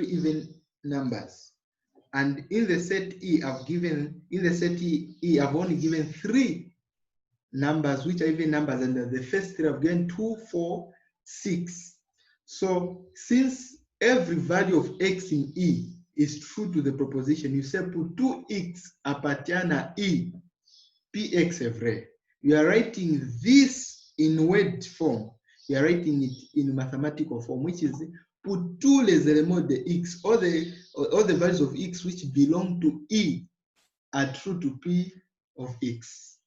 even numbers. And in the set E, I've only given 3 numbers which are even numbers, and the first 3 I've given 2, 4, 6. So since every value of x in E is true to the proposition, you say put 2x appartient à E, Px est vrai. You are writing this in word form. You are writing it in mathematical form, which is put tous les éléments de x, all the values of x which belong to E are true to P of x.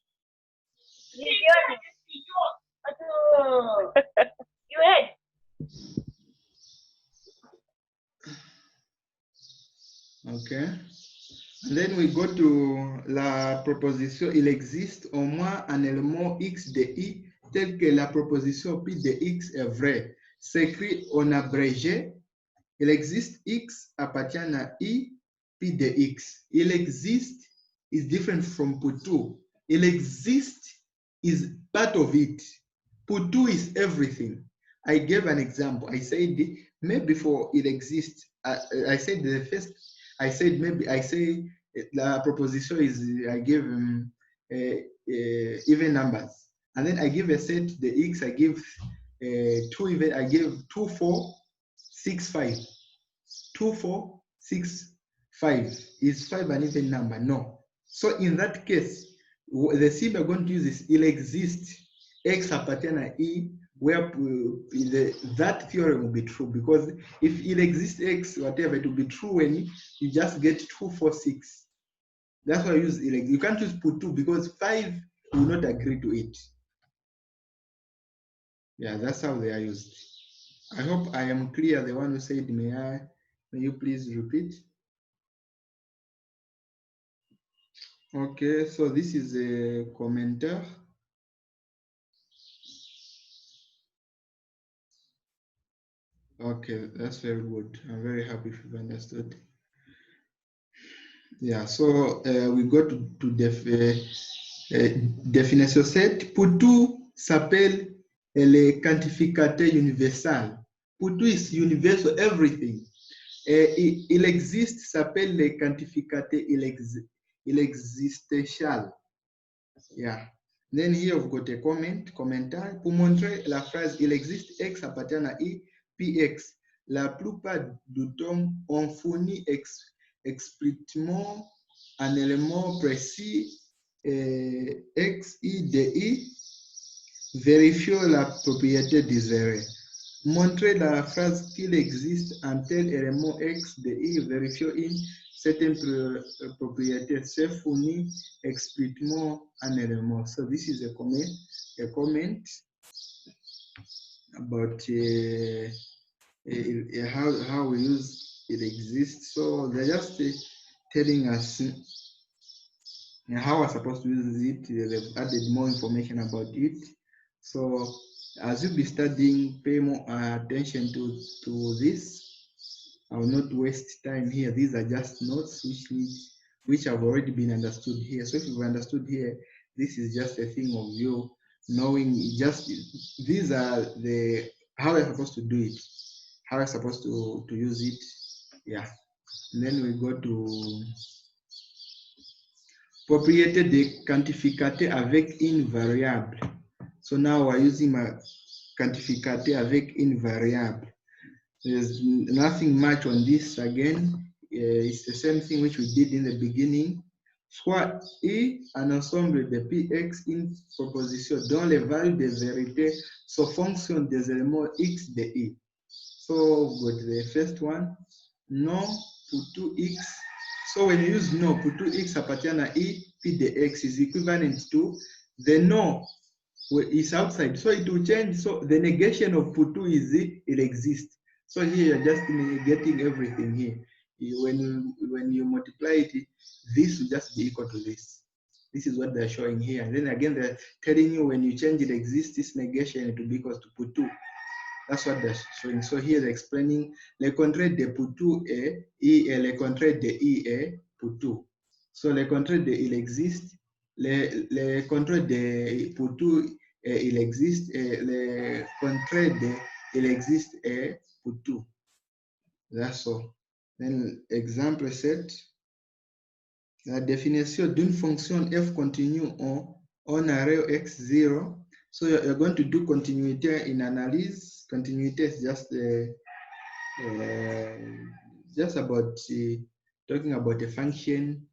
Okay. And then we go to la proposition, il existe au moins un élément x de I tel que la proposition P de x est vrai. S'écrit en abrégé, il existe x appartient à I, P de x. Il existe is different from put 2. Il existe is part of it. Put 2 is everything. I gave an example. I said maybe for it exists. I said the first. I said maybe I say the proposition is I give even numbers, and then I give a set the x. I give 2 even. I give 2, 4, 6, 5. 2, 4, 6, 5 is 5 an even number? No. So in that case, the symbol we're going to use is il existe x appartient à E, where that theorem will be true, because if it exists x, whatever, it will be true when you just get 2, 4, 6. That's why I use it. You can't use put 2 because 5 will not agree to it. Yeah, that's how they are used. I hope I am clear. The one who said, may you please repeat? Okay, so this is a commentaire. Okay, that's very good. I'm very happy if you've understood. Yeah, so we go to définition 7. Poutou s'appelle le quantificateur universal. Poutou is universal, everything. Il existe s'appelle le quantificateur il existential. Yeah. Then here we've got a commentaire. Pour montrer la phrase il existe x appartient à I, Px, la plupart du temps, on fournit explicitement un élément précis, x, I, de I, vérifiant la propriété désirée. Montrer la phrase qu'il existe un tel élément x de I, vérifiant une certaine propriété, c'est fournit explicitement un élément. So this is a comment about how we use it exists. So they're just telling us how we're supposed to use it. They've added more information about it. So As you be studying, pay more attention to this. I will not waste time here. These are just notes which have already been understood here. So if you've understood here, this is just a thing of you knowing just these are the how you're supposed to do it, how you're supposed to use it. Yeah. And then we go to propriété de quantificateur avec une variable. So now we're using my quantificateur avec une variable. There's nothing much on this again. It's the same thing which we did in the beginning. Soit I, un ensemble de Px, une proposition dont les values de vérité sont fonction des éléments x de I. So go to the first one. No pour tout x. So when you use no pour tout x appartient à I, P de x is equivalent to the no is outside. So it will change. So the negation of pour tout is it exists. So here you're just negating everything here. When you multiply it, this will just be equal to this. This is what they're showing here. And then again, they're telling you when you change it exists, this negation, it will be equal to pour tout. That's what they're showing. So here they're explaining le contraire de pour tout est I et le contraire de I est pour tout. So le contraire de il existe, le contraire de pour tout il existe, et le contraire de il existe est pour tout. That's all. Then example 7. La définition d'une fonction f continue on array x0. So you're going to do continuité in analysis. Continuité is just about talking about a function.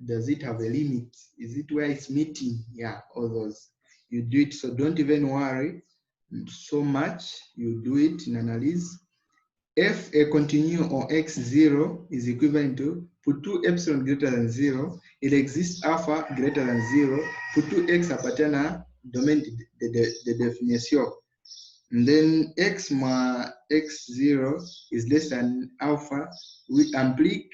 Does it have a limit? Is it where it's meeting? Yeah, all those. You do it, so don't even worry so much. You do it in analysis. F a continue on x0 is equivalent to pour tout epsilon greater than 0, it exists alpha greater than 0, pour tout x appartient à domaine de définition. And then x moins x0 is less than alpha, we implique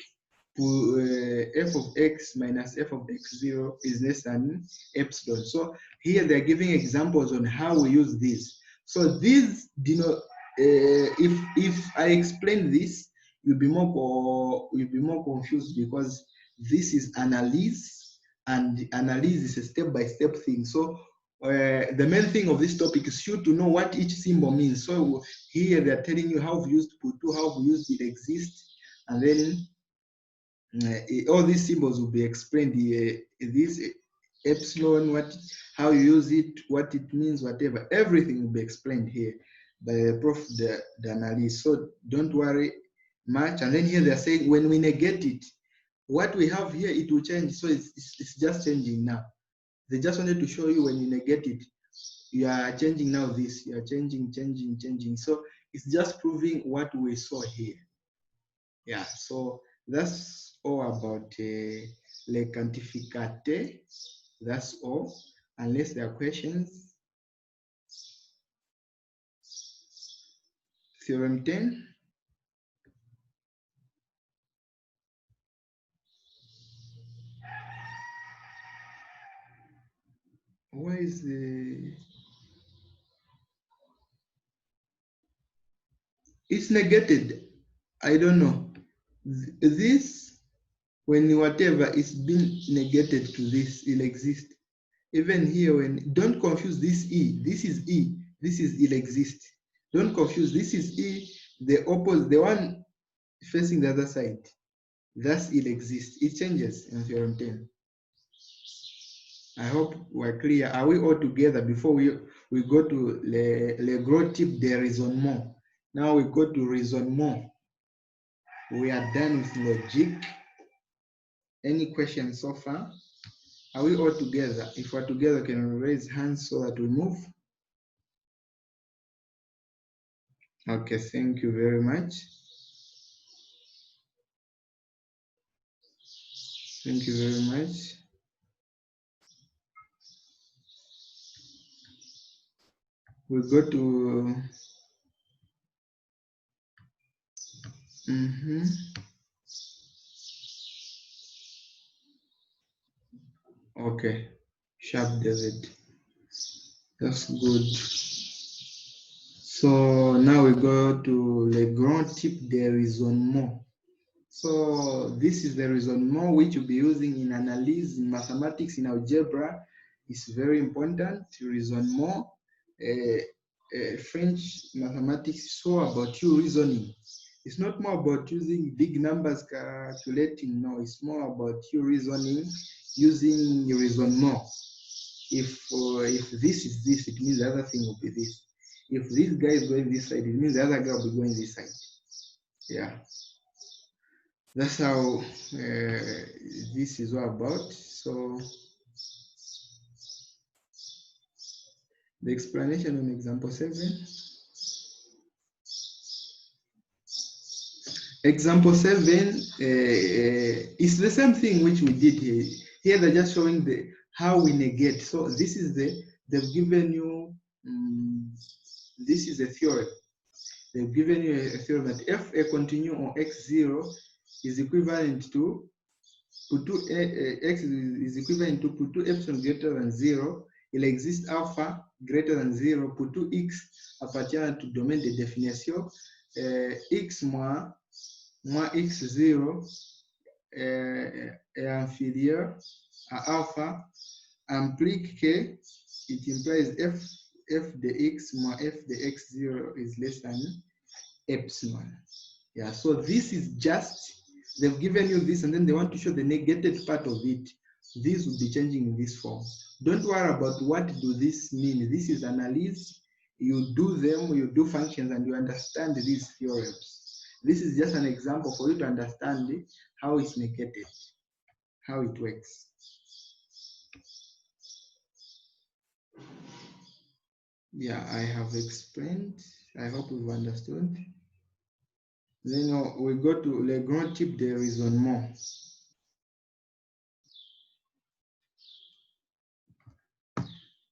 pour f of x minus f of x0 is less than epsilon. So here they're giving examples on how we use this. So these denote if I explain this, you'll be more confused because this is analysis, and analysis is a step-by-step thing. So the main thing of this topic is you to know what each symbol means. So here they're telling you how we've used pour tout, how we used it exist, and then all these symbols will be explained. This epsilon, how you use it, what it means, whatever, everything will be explained here by the prof, the analyst. So don't worry much. And then here they're saying when we negate it, what we have here, it will change. So it's just changing now. They just wanted to show you when you negate it, you are changing now this, you are changing. So it's just proving what we saw here. Yeah, so that's all about le quantificateur. That's all, unless there are questions. Theorem 10. Where is the... It's negated. I don't know. This, when whatever is being negated to this, it'll exist. Even here, when don't confuse this E. This is E. This is it'll exist. Don't confuse. This is E. The opposite, the one facing the other side. Thus it'll exist. It changes in theorem 10. I hope we're clear. Are we all together before we go to le gros type de raisonnement? Now we go to raisonnement. We are done with logic. Any questions so far? Are we all together? If we're together, can we raise hands so that we move? Okay, thank you very much. Thank you very much. We go to Okay, sharp David. That's good. So now we go to le grand type de raisonnement. So this is the raisonnement which you'll be using in analysis, in mathematics, in algebra. It's very important. Raisonnement. French mathematics is so about you reasoning. It's not more about using big numbers calculating. No, it's more about you reasoning using raisonnement. If this is this, it means the other thing will be this. If this guy is going this side, it means the other guy will be going this side. Yeah. That's how this is all about. So the explanation on example 7. Example 7 is the same thing which we did here. Here they're just showing how we negate. So this is they've given you, this is a theorem. They've given you a theorem that if a continuum on x0 is equivalent to x is equivalent to P2 epsilon greater than 0, il existe alpha greater than 0, P2 x appartient au domaine de définition, x moins x0 est inférieur à alpha, implique que it implies f de x moins f de x0 is less than epsilon. Yeah, so this is just, they've given you this and then they want to show the negated part of it. This will be changing in this form. Don't worry about what do this mean. This is analysis. You do them, you do functions, and you understand these theorems. This is just an example for you to understand how it's negated, how it works. Yeah, I have explained. I hope you've understood. Then we go to le grand type de raisonnement.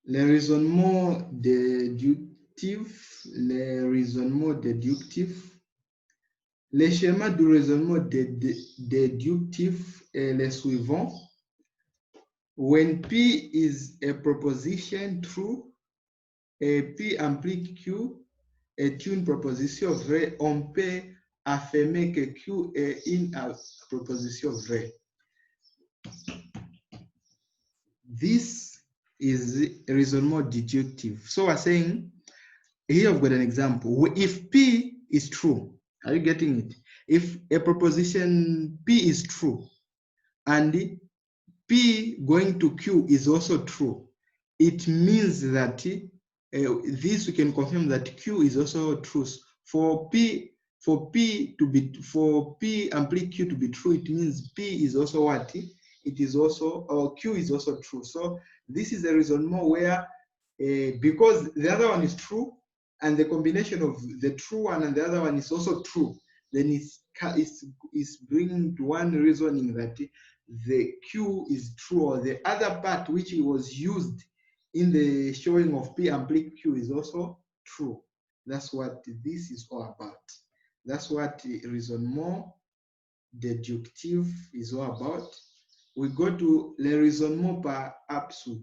Le raisonnement déductif, le raisonnement déductif. Le schéma du raisonnement déductif est le suivant. When P is a proposition true, et P implique Q est une proposition vraie, on peut affirmer que Q est une proposition vraie. This is raisonnement deductive. So we're saying, here I've got an example. If P is true, are you getting it? If a proposition P is true and P going to Q is also true, it means that this we can confirm that Q is also true. For P implique Q to be true, it means P is also what? It is also, or Q is also true. So this is a raisonnement where because the other one is true and the combination of the true one and the other one is also true, then it's bringing to one reasoning that the Q is true, or the other part which was used in the showing of P implique Q is also true. That's what this is all about. That's what raisonnement déductif is all about. We go to le raisonnement par absurde.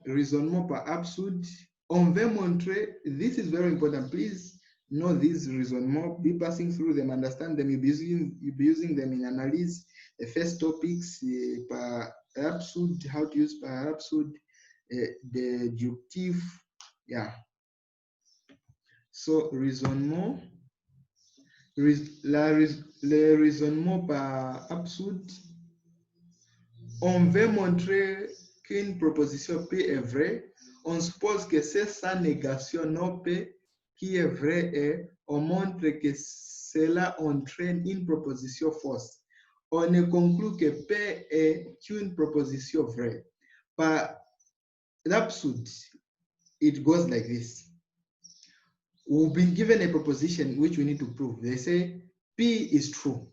Raisonnement par absurde. On veut montrer, this is very important. Please know these raisonnements, be passing through them, understand them. You'll be using them in analysis. The first topics, par absurde, how to use par absurde, déductif, yeah. So raisonnement, le raisonnement par absurde. On veut montrer qu'une proposition P est vraie. On suppose que c'est sa négation non P qui est vraie et on montre que cela entraîne une proposition fausse. On ne conclut que P est une proposition vraie. Par l'absurde, it goes like this. We've been given a proposition which we need to prove. They say P is true.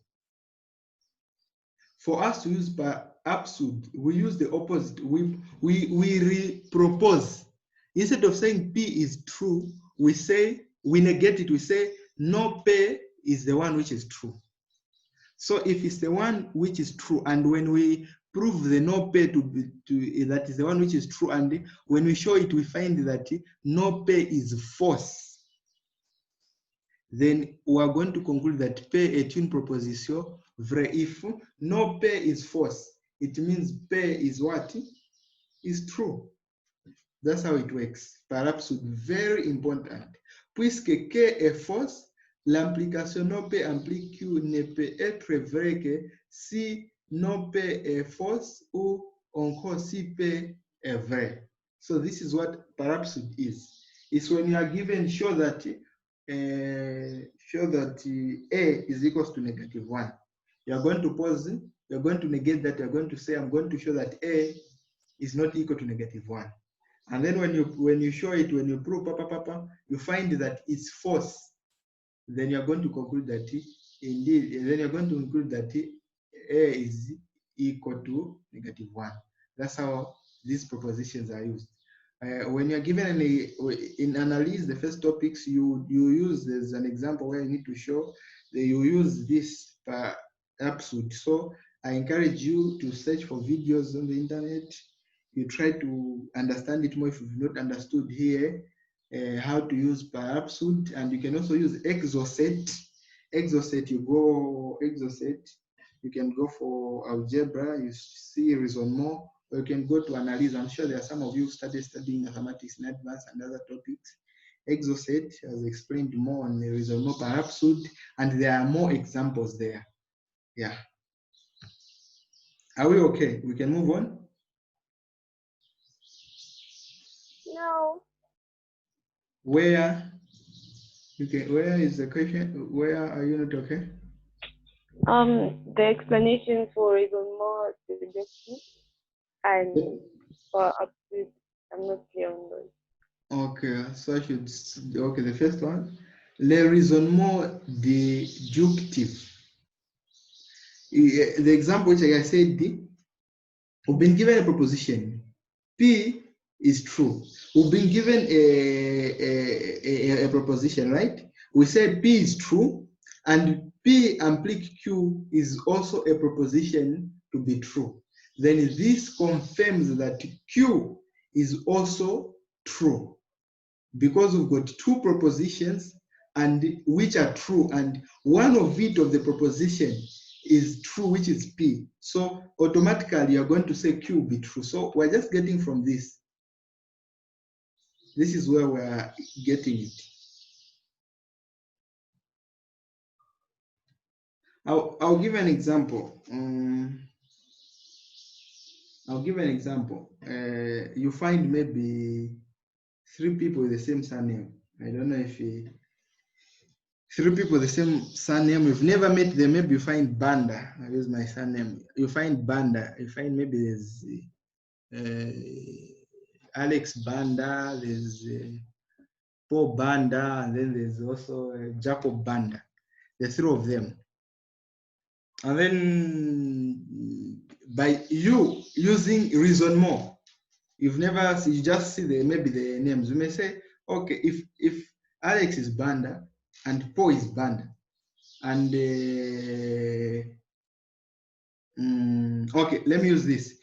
For us to use by absurd, we use the opposite. We propose. Instead of saying P is true, we negate it. We say no P is the one which is true. So if it's the one which is true, and when we prove the no P that is the one which is true, and when we show it, we find that no P is false. then we are going to conclude that P est une proposition vraie. If no P is false, it means P is what? Is true. That's how it works. Perhaps very important. Puisque K est fausse, l'implication no P implique Q ne peut être vrai que si no P est fausse ou encore si P est vrai. So this is what perhaps it is. It's when you are given show that A is equals to -1. You are going to pause. You are going to negate that. You are going to say, I'm going to show that A is not equal to -1. And then when you show it, when you prove you find that it's false. Then you are going to conclude that indeed, and then you're going to conclude that A is equal to -1. That's how these propositions are used. When you're given in analyze the first topics, you use there's an example where you need to show that you use this absurd. So I encourage you to search for videos on the internet. You try to understand it more if you've not understood here how to use absurd, and you can also use exoset. Exoset, you can go for algebra, you see raisonnement, or you can go to analyze. I'm sure there are some of you who started studying mathematics in advance and other topics. Exoset has explained more on the raisonnement par absurde, and there are more examples there. Yeah. Are we okay? We can move on? No. Where? Okay, where is the question? Where are you not okay? The explanation for raisonnement suggestion and for absurd, I'm not clear on those. Okay, so I should, okay, the first one, le raisonnement déductif. The example which I said, we've been given a proposition. P is true. We've been given a proposition, right? We said P is true, and P implique Q is also a proposition to be true. Then this confirms that Q is also true, because we've got two propositions and which are true, and one of it of the proposition is true, which is P. So automatically you're going to say Q will be true. So we're just getting from this. This is where we're getting it. I'll give an example. I'll give an example. You find maybe 3 people with the same surname. I don't know if 3 people with the same surname, you've never met them. Maybe you find Banda. I use my surname. You find Banda. You find maybe there's Alex Banda, there's Paul Banda, and then there's also Jacob Banda. The 3 of them. And then by you using raisonnement, you just see maybe the names. You may say, okay, if Alex is Banda and Paul is Banda, and okay, let me use this.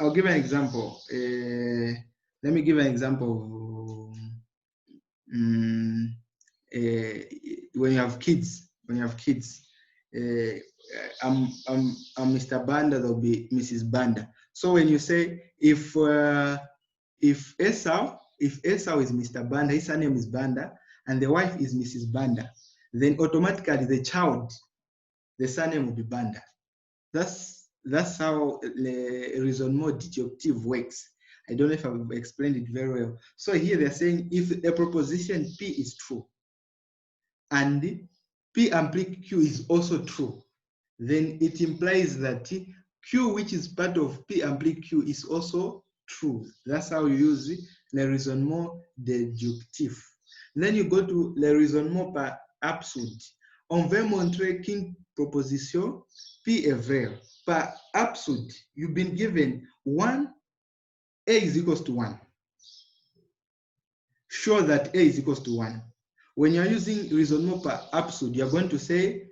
I'll give an example. Let me give an example. When you have kids, I'm Mr. Banda, there'll be Mrs. Banda. So when you say if Esau is Mr. Banda, his surname is Banda, and the wife is Mrs. Banda, then automatically the child, the surname will be Banda. That's how the raisonnement déductif works. I don't know if I've explained it very well. So here they're saying if a proposition P is true and P implique Q is also true, then it implies that Q, which is part of P implique Q, is also true. That's how you use le raisonnement déductif. Then you go to le raisonnement par absurde. On veut montrer qu'une proposition P est vraie. Par absurde, you've been given 1, A is equals to 1. Show that A is equals to 1. When you're using raisonnement par absurde, you're going to say,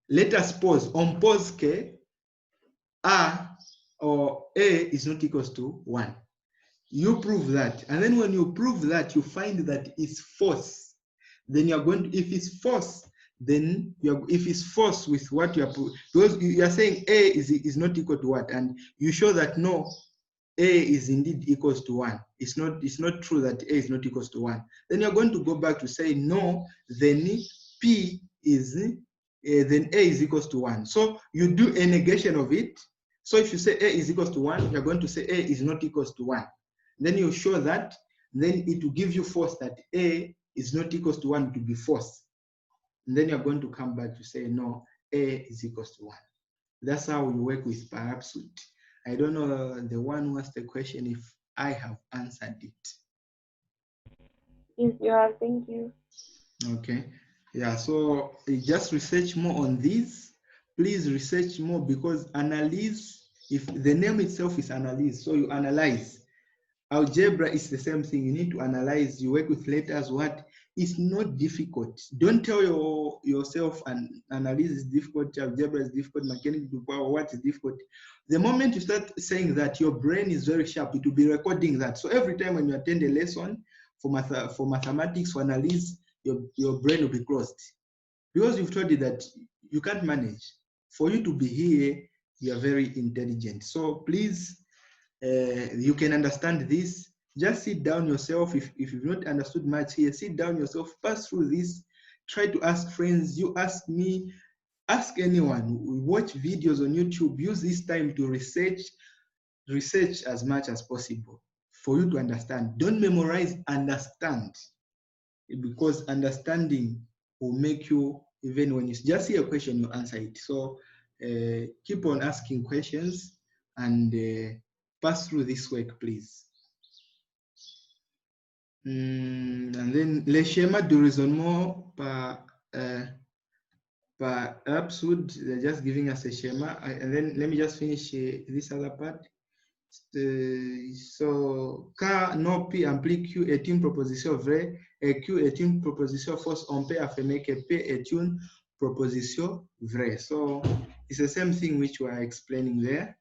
let us pause. On pause que A or A is not equals to 1. You prove that. And then when you prove that, you find that it's false. then you're going to, if it's false, then if it's false with what you are, because you are saying A is not equal to what, and you show that no, A is indeed equals to 1. It's not true that A is not equals to 1. Then you're going to go back to say no, then P is, then A is equals to 1. So you do a negation of it. So if you say A is equals to 1, you're going to say A is not equals to 1. Then you show that, then it will give you false that A is not equals to 1 to be false. And then you're going to come back to say no, A is equals to 1. That's how we work with Parapsuit. I don't know the one who asked the question if I have answered it. Yes, you have. Thank you. Okay. Yeah, so just research more on this. Please research more, because analyze, if the name itself is analyze, so you analyze. Algebra is the same thing. You need to analyze. You work with letters. What is not difficult. Don't tell yourself and analysis is difficult, algebra is difficult, mechanical power, what is difficult. The moment you start saying that, your brain is very sharp. It will be recording that. So every time when you attend a lesson for mathematics, for analysis, your brain will be closed, because you've told it that you can't manage. For you to be here, you are very intelligent. So please, you can understand this. Just sit down yourself. If you've not understood much here, sit down yourself, pass through this, try to ask friends, you ask me, ask anyone. We watch videos on YouTube. Use this time to research as much as possible for you to understand. Don't memorize, understand, because understanding will make you, even when you just see a question, you answer it. So keep on asking questions and pass through this work, please. And then les schémas de raisonnement par Parapsuit, they're just giving us a schema. And then let me just finish this other part. So, K non P implique Q est une proposition vraie et Q est une proposition fausse. On peut affirmer que P est une proposition vraie. So, it's the same thing which we are explaining there.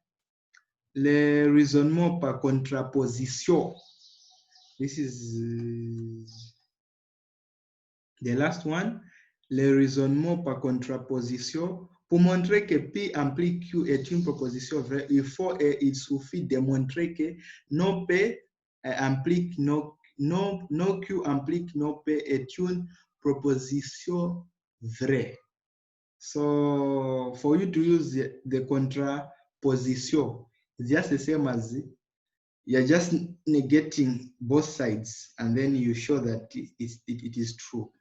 Le raisonnement par contraposition. This is the last one. Le raisonnement par contraposition. Pour montrer que P implique Q est une proposition vraie, il suffit de montrer que non P implique non Q implique non P est une proposition vraie. So for you to use the contraposition, it's just the same as you're just negating both sides, and then you show that it is true.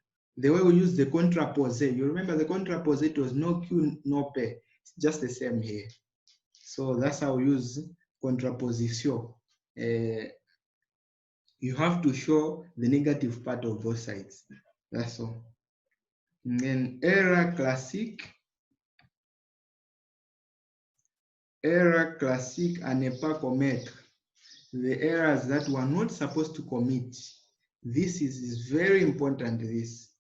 The way we use the contraposé, you remember the contraposé, it was no Q, no P. It's just the same here. So that's how we use contraposition. You have to show the negative part of both sides. That's all. And then error classique à ne pas commettre. The errors that we're not supposed to commit. This is very important. This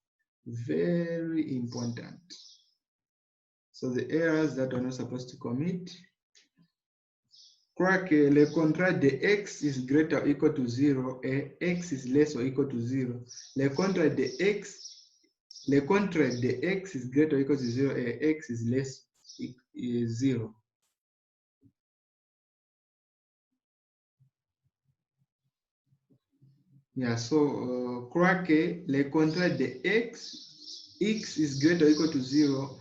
very important. So the errors that we're not supposed to commit. Croire que le contraire de x is greater or equal to 0 et x is less or equal to 0. Le contraire de x is greater or equal to 0 et x is less 0. Yeah, so croire que le contraire de x is greater or equal to 0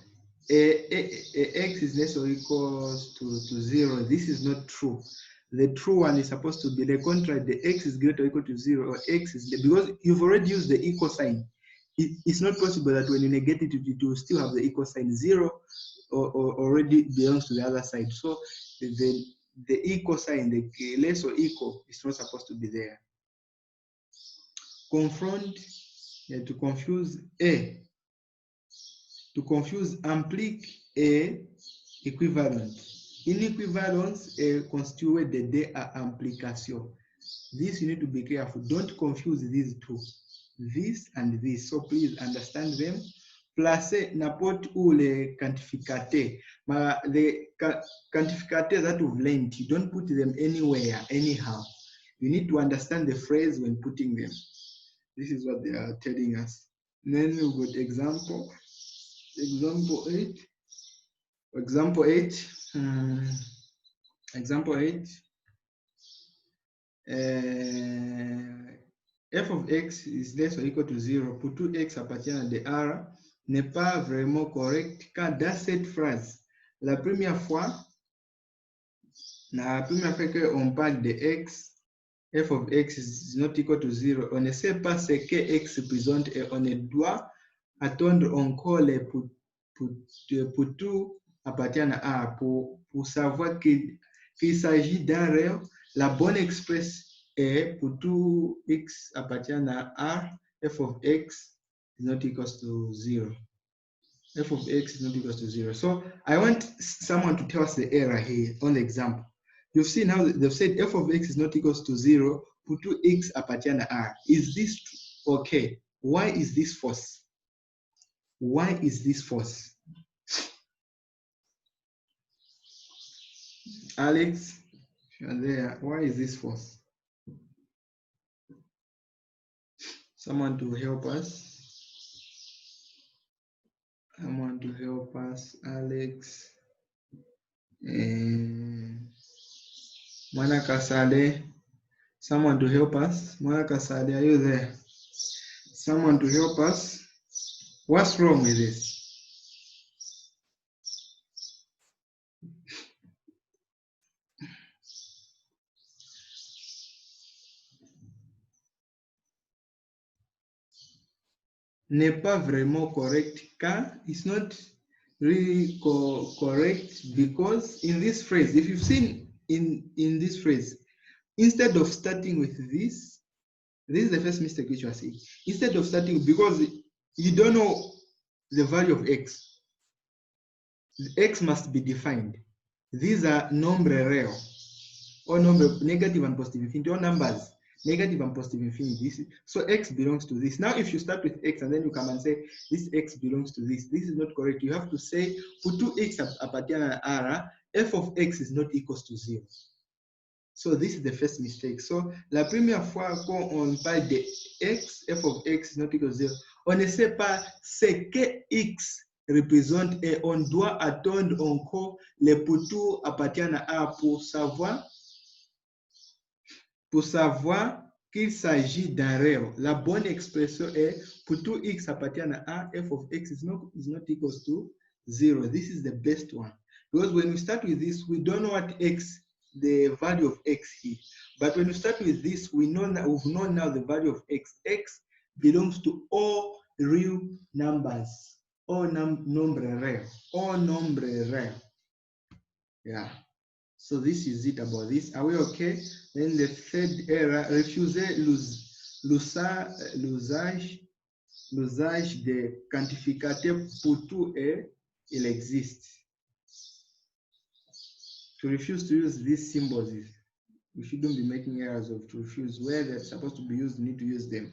and x is less or equals to 0. This is not true. The true one is supposed to be the contrary, the x is greater or equal to 0 or x is, because you've already used the equal sign. It's not possible that when you negate it, you will still have the equal sign. 0 or already belongs to the other side. So the equal sign, the less or equal, is not supposed to be there. Confront, to confuse A. To confuse implique et équivalent. Inequivalence est constitué de deux à implication. This you need to be careful. Don't confuse these two. This and this. So please understand them. Placez n'importe où les quantificateurs. The quantificateurs that you've learned, you don't put them anywhere, anyhow. You need to understand the phrase when putting them. This is what they are telling us. Then we got example 8. Example 8. Example 8. F of x is less or equal to 0 pour tout x appartient à des R n'est pas vraiment correct car dans cette phrase, la première fois qu'on parle de x, f of x is not equal to 0, on ne sait pas ce que x représente et on doit attendre encore pour tout appartient à A pour savoir qu'il s'agit d'un réel. La bonne expression est pour tout x appartient à R, f of x is not equals to 0. F of x is not equals to 0. So I want someone to tell us the error here on the example. You've seen how they've said f of x is not equals to 0 pour tout x appartient à R. Is this okay? Why is this false? Why is this false? Alex, if you're there, why is this false? Someone to help us. Someone to help us, Alex. Mwana Kasade. Someone to help us. Mwana Kasade, are you there? Someone to help us. What's wrong with this? N'est pas vraiment correct car it's not really correct because in this phrase, if you've seen in this phrase, instead of starting with this is the first mistake which you are seeing. Instead of starting, because you don't know the value of x, x must be defined. These are nombre real or number negative and positive infinity, or numbers negative and positive infinity. So x belongs to this. Now if you start with x and then you come and say this x belongs to this is not correct. You have to say pour tout x appartient à R, f of x is not equals to 0. So this is the first mistake. So la première fois qu'on parle de x, f of x is not equal to 0, on ne sait pas ce que x représente et on doit attendre encore le pour tout appartient à A pour savoir qu'il s'agit d'un réel. La bonne expression est pour tout x appartient à A, f of x is not equals to 0. This is the best one. Because when we start with this, we don't know what x, the value of x here. But when we start with this, we've known now the value of x. X belongs to all real numbers, all nombre real, all nombre real. Yeah. So this is it about this. Are we okay? Then the third error, refuser l'usage de quantificateur pour tout et il existe. To refuse to use these symbols, we shouldn't be making errors of to refuse. Where they're supposed to be used, we need to use them.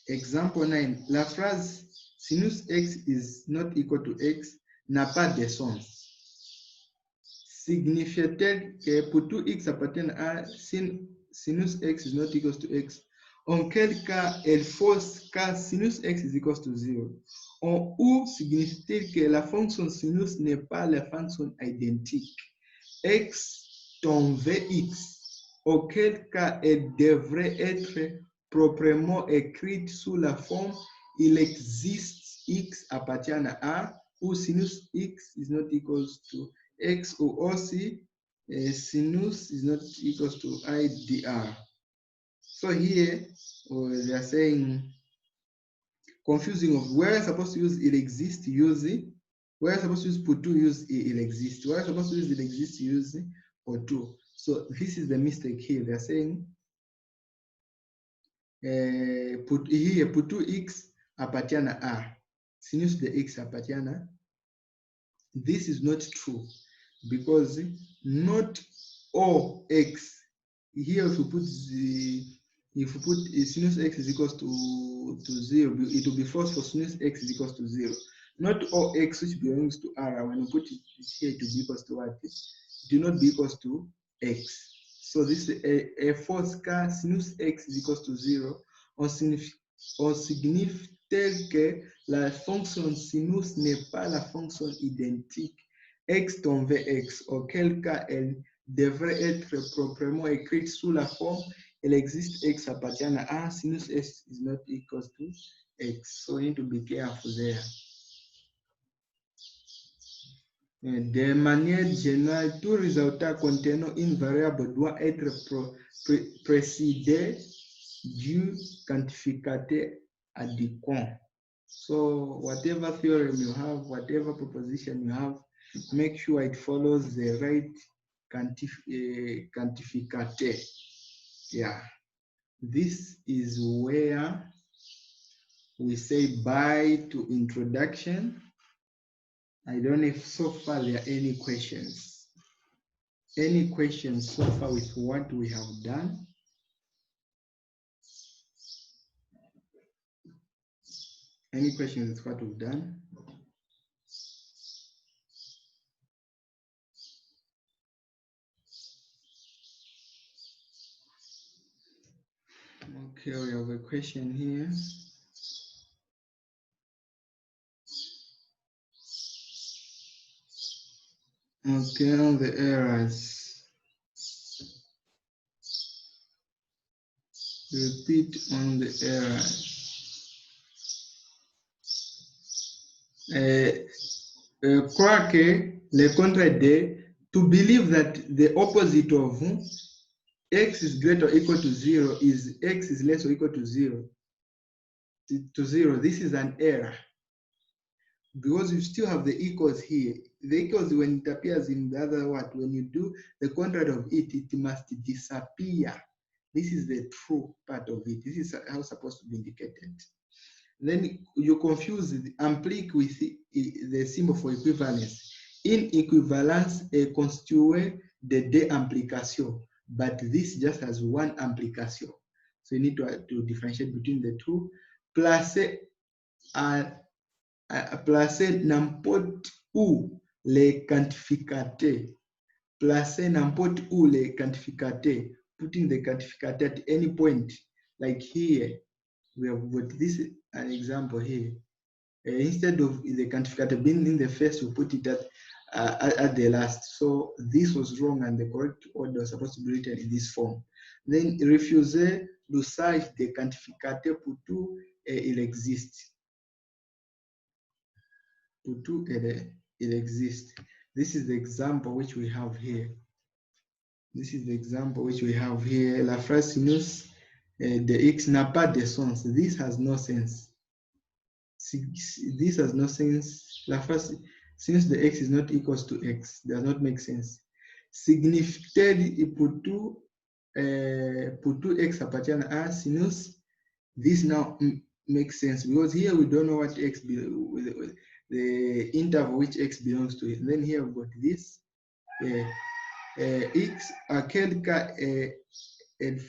Example 9, la phrase sinus x is not equal to x n'a pas de sens. Signifie-t-elle que pour tout x appartient à sinus x is not equal to x? En quel cas elle fausse car sinus x is equal to 0? Ou signifie-t-il que la fonction sinus n'est pas la fonction identique? X ton Vx, auquel cas elle devrait être proprement écrite sous la forme il existe x appartient à A, ou sinus x is not equals to x, or aussi sinus is not equals to IDR. So here they are saying confusing of where I'm supposed to use it exists, use it. Where I'm supposed to use pour tout, use it exists. Where I'm supposed to use it exists, use it pour tout. So this is the mistake here. They're saying pour tout x appartient à A. Sinus de x appartient à. This is not true because not all x. Here if you put sinus x is equals to 0, it will be false for sinus x is equals to 0. Not all x which belongs to R, when you put it here to be equals to what? Do not be equals to x. So this is a false car sinus x is equals to 0 or significant tel que la fonction sinus n'est pas la fonction identique x tombe x, auquel cas elle devrait être proprement écrite sous la forme il existe x appartient à A, sinus s is not equal to x. So you need to be careful there. De manière générale, tout résultat contenant une variable doit être précédé du quantificateur adéquat. So whatever theorem you have, whatever proposition you have, make sure it follows the right quantificator. Yeah, this is where we say bye to introduction. I don't know if so far there are any questions. Any questions so far with what we have done? Any questions with what we've done? Okay, we have a question here. Okay, on the errors. Repeat on the errors. Croire que le contraire de, to believe that the opposite of x is greater or equal to 0 is x is less or equal to 0. This is an error. Because you still have the equals here. The equals, when it appears in the other word, when you do the contrary of it, it must disappear. This is the true part of it. This is how it's supposed to be indicated. Then you confuse the implique with the symbol for equivalence. In equivalence, constitute the de-implication, but this just has one implication. So you need to differentiate between the two. Placer n'importe où les quantificateurs. Placer n'importe où les quantificateurs. Putting the quantificator at any point, like here, we have got this an example here. Instead of the quantificator being in the first, we put it at the last. So this was wrong, and the correct order was supposed to be written in this form. Then refuser l'usage des quantificateurs pour tout il existe. Pour tout il existe. This is the example which we have here. This is the example which we have here. La phrase sinus the x n'a pas de sens. This has no sense. This has no sense. La phrase since the x is not equals to x does not make sense. Significated pour tout x appartient à sinus. This now makes sense because here we don't know what x with the interval which x belongs to. And then here we've got this x à quel cas est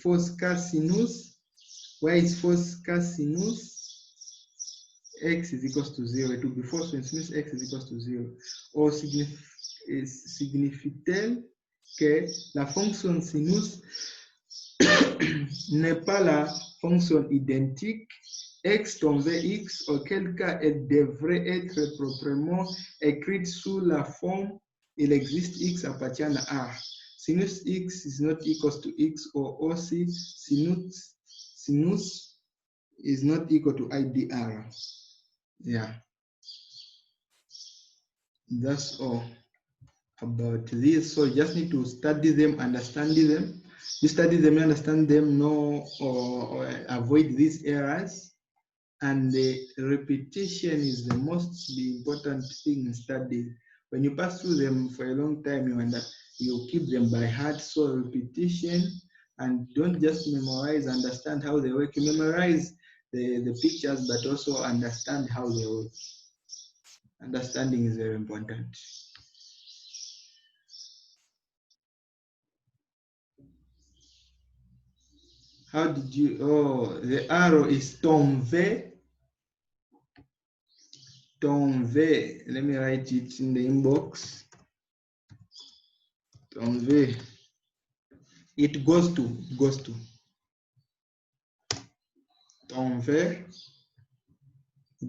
fausse cas sinus. Where is false cas sinus? X is equals to 0. It will be false when sinus x is equals to 0. Or signifie-t-elle que la fonction sinus n'est pas la fonction identique x tombe x, auquel cas elle devrait être proprement écrite sous la forme il existe x appartient à A. Sinus x is not equals to x, or aussi sinus is not equal to IDR. Yeah, that's all about this. So you just need to study them, understand them. You study them, understand them, know or avoid these errors. And the repetition is the most important thing in study. When you pass through them for a long time, you keep them by heart. So repetition, and don't just memorize, understand how they work. You memorize the pictures, but also understand how they work. Understanding is very important. How did you, oh, the arrow is tombe. Tombe, let me write it in the inbox. Tombe, it goes to. Tombe,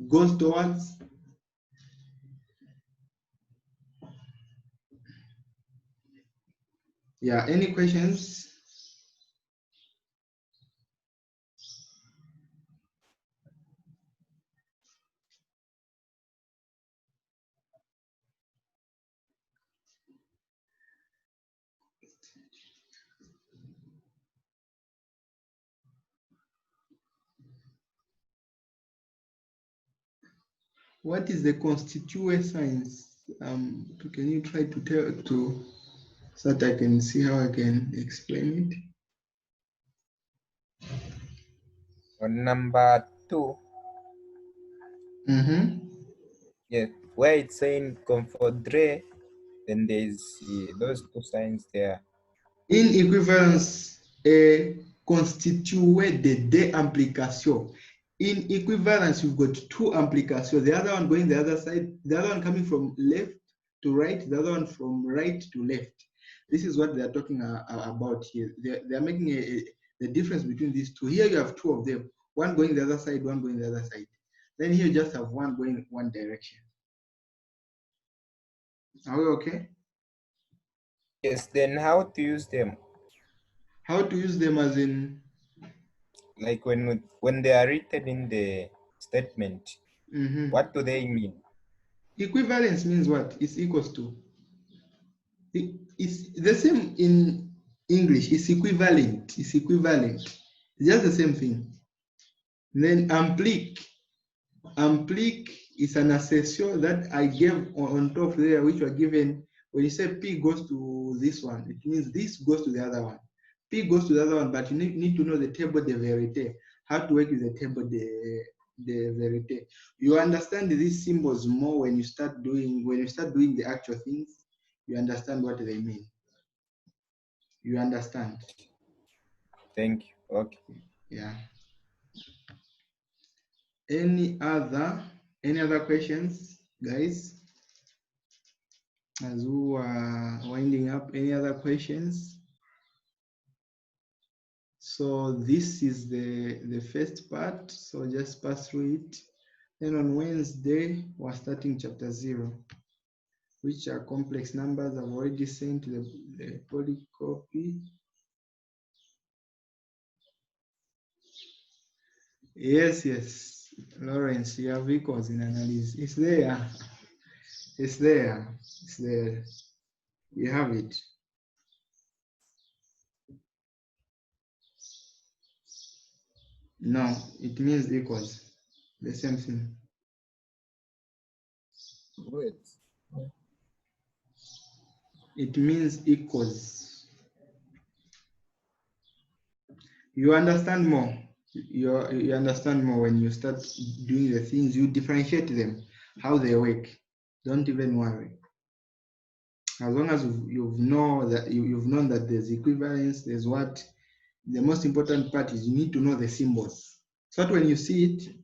goes towards. Yeah, any questions? What is the constituent signs? Can you try to tell so that I can see how I can explain it? On number 2. Yeah, where it's saying confondre, then there's those 2 signs there. In equivalence, a constituent de implication. In equivalence, you've got 2 implications. The other one going the other side, the other one coming from left to right, the other one from right to left. This is what they are talking about here. They are making the difference between these 2. Here you have 2 of them, one going the other side, one going the other side. Then here you just have one going one direction. Are we okay? Yes, then how to use them? How to use them as in? Like when they are written in the statement, what do they mean? Equivalence means what? It's equals to. It's the same in English. It's equivalent. It's equivalent. It's just the same thing. Then implique. Implique is an assertion that I gave on top there, which were given when you say P goes to this one. It means this goes to the other one. P goes to the other one, but you need to know the table de vérité, how to work with the table de vérité. You understand these symbols more when you start doing the actual things. You understand what they mean. You understand? Thank you. Okay. Yeah. Any other questions, guys? As we are winding up, any other questions? So this is the first part. So just pass through it. Then on Wednesday, we're starting chapter 0, which are complex numbers. I've already sent the polycopy. Yes, Lawrence, you have equals in analysis. It's there. It's there. It's there. You have it. No, it means equals. The same thing. Wait. It means equals. You understand more. You understand more when you start doing the things. You differentiate them, how they work. Don't even worry. As long as you've known that there's equivalence, there's what. The most important part is you need to know the symbols. So that when you see it,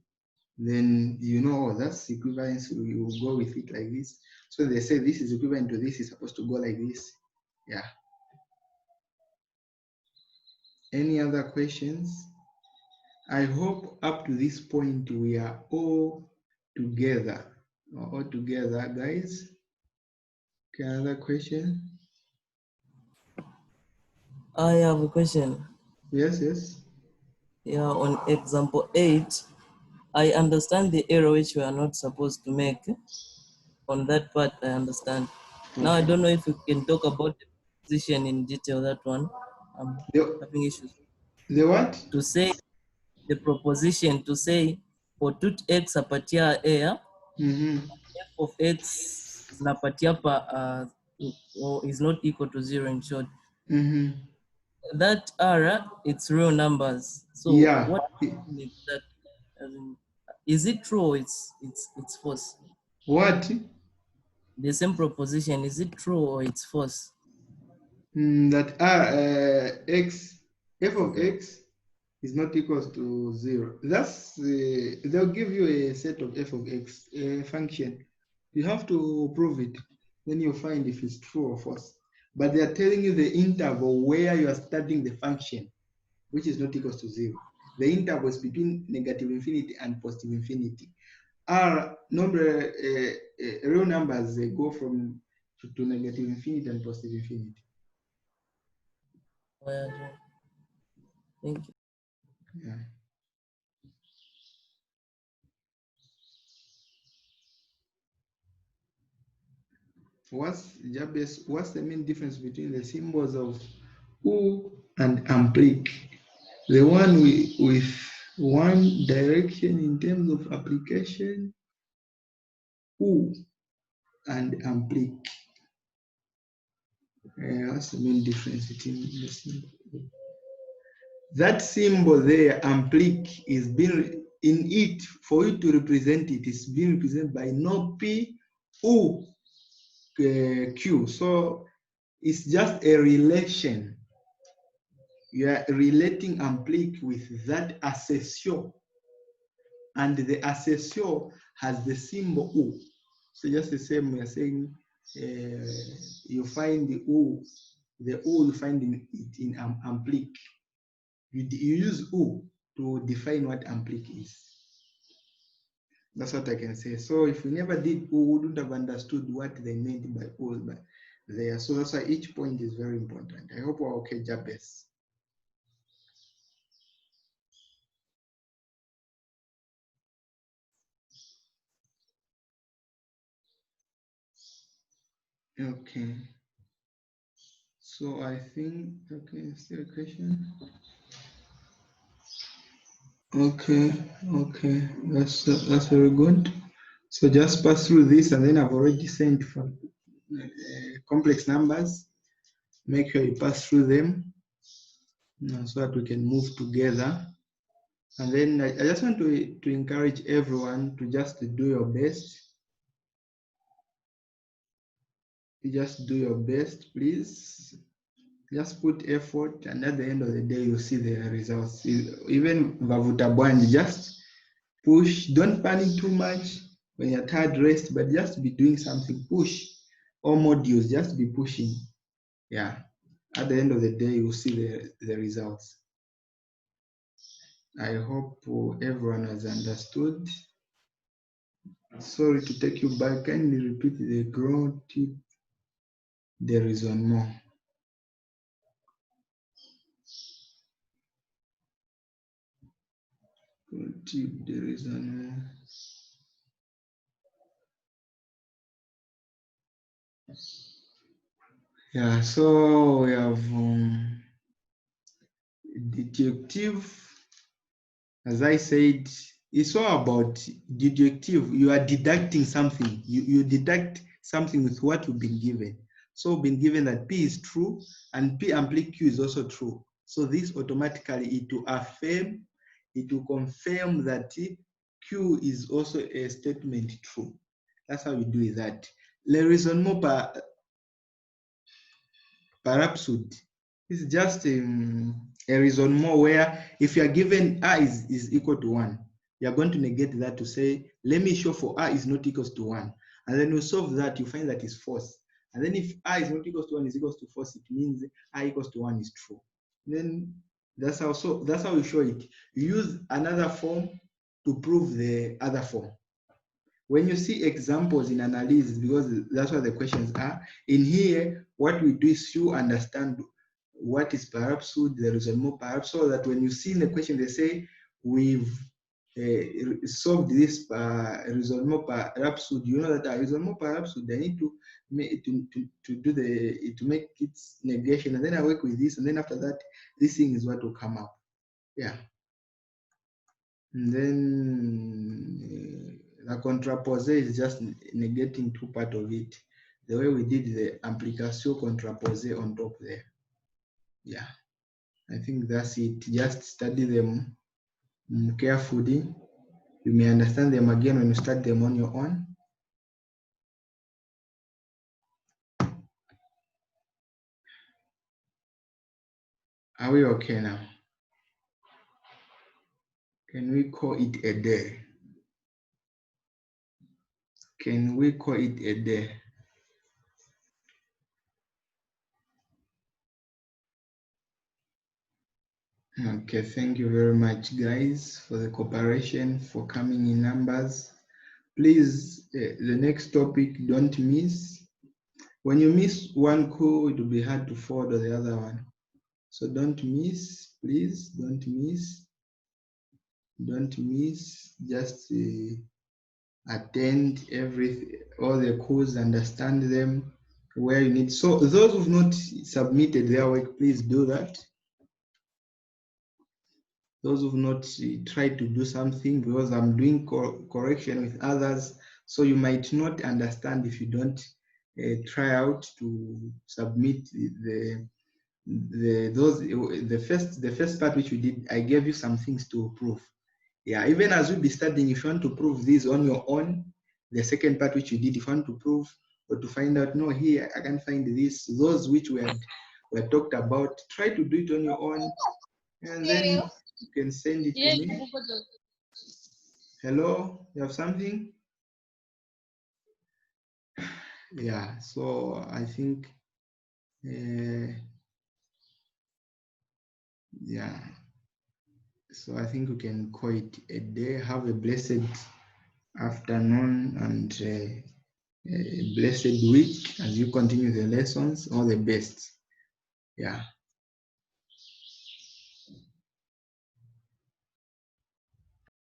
then you know, oh, that's equivalence. You go with it like this. So they say this is equivalent to this, is supposed to go like this. Yeah. Any other questions? I hope up to this point we are all together. All together, guys. Okay, another question? I have a question. Yes. Yeah, on example 8, I understand the error which we are not supposed to make. On that part, I understand. Okay. Now, I don't know if you can talk about the position in detail, that one. I'm having issues. The what? To say the proposition, to say for tout x apatia a, f of x napatia is not equal to 0 in short. That R, it's real numbers. So yeah. What is that? Is it true or it's false? What? The same proposition, is it true or it's false? That f of x is not equal to 0. That's they'll give you a set of f of x, a function. You have to prove it. Then you'll find if it's true or false. But they are telling you the interval where you are studying the function, which is not equal to 0. The interval is between negative infinity and positive infinity. are number real numbers, they go from to negative infinity and positive infinity. Thank you. Yeah. What's the main difference between the symbols of U and amplik? The one with one direction in terms of application, U and amplik. What's the main difference between the symbol? That symbol there, amplik, is being in it, for you to represent it, is being represented by no P, U, Q. So it's just a relation. You are relating amplik with that accessor, and the accessor has the symbol U. So just the same, we are saying you find the U you find it in amplik. You use U to define what amplik is. That's what I can say. So if we never did U, we wouldn't have understood what they meant by U there. So that's why each point is very important. I hope we're okay, Jabez. Okay. So I think, okay, still a question. Okay, that's very good. So just pass through this, and then I've already sent for complex numbers. Make sure you pass through them so that we can move together. And then I just want to encourage everyone to just do your best. You just do your best, please. Just put effort, and at the end of the day, you'll see the results. Even Vavutabwanji, just push. Don't panic too much. When you're tired, rest, but just be doing something. Push. All modules, just be pushing. Yeah. At the end of the day, you'll see the results. I hope everyone has understood. Sorry to take you back. Kindly repeat the ground tip. There is one more. Ground tip, there is one more. Yeah, so we have deductive. As I said, it's all about deductive. You are deducting something. You deduct something with what you've been given. So been given that P is true and P ampli Q is also true. So this automatically it will affirm, it will confirm that Q is also a statement true. That's how we do that. Le raisonnement par absurde. It's just a raisonnement where if you are given R is equal to 1, you are going to negate that to say, let me show for R is not equals to 1. And then you solve that, you find that it's false. And then if R is not equals to 1 is equals to false, it means R equals to 1 is true. Then that's how you show it. You use another form to prove the other form. When you see examples in analysis, because that's what the questions are, in here, what we do is you understand what is per absurd, there is a more per absurd, so that when you see in the question, they say, we've solved this raisonnement per absurd, you know that raisonnement per absurd, they need to make its negation, and then I work with this, and then after that, this thing is what will come up. Yeah. And then the contrapose is just negating two parts of it. The way we did the implication contrapose on top there. Yeah, I think that's it. Just study them carefully. You may understand them again when you start them on your own. Are we okay now? Can we call it a day? Can we call it a day? Okay, thank you very much, guys, for the cooperation, for coming in numbers. Please, the next topic, don't miss. When you miss one call, it will be hard to follow the other one. So don't miss, please, don't miss. Don't miss, just attend all the calls, understand them, where you need. So those who've not submitted their work, please do that. Those who've not tried to do something, because I'm doing correction with others, so you might not understand if you don't try out to submit the first part which we did. I gave you some things to prove. Yeah, even as we'll be studying, if you want to prove this on your own, the second part which you did, if you want to prove or to find out, no, here I can find this, those which were talked about, try to do it on your own, and then you can send it to me. Hello, you have something? Yeah, so I think, yeah. So I think we can call it a day. Have a blessed afternoon and a blessed week as you continue the lessons. All the best. Yeah.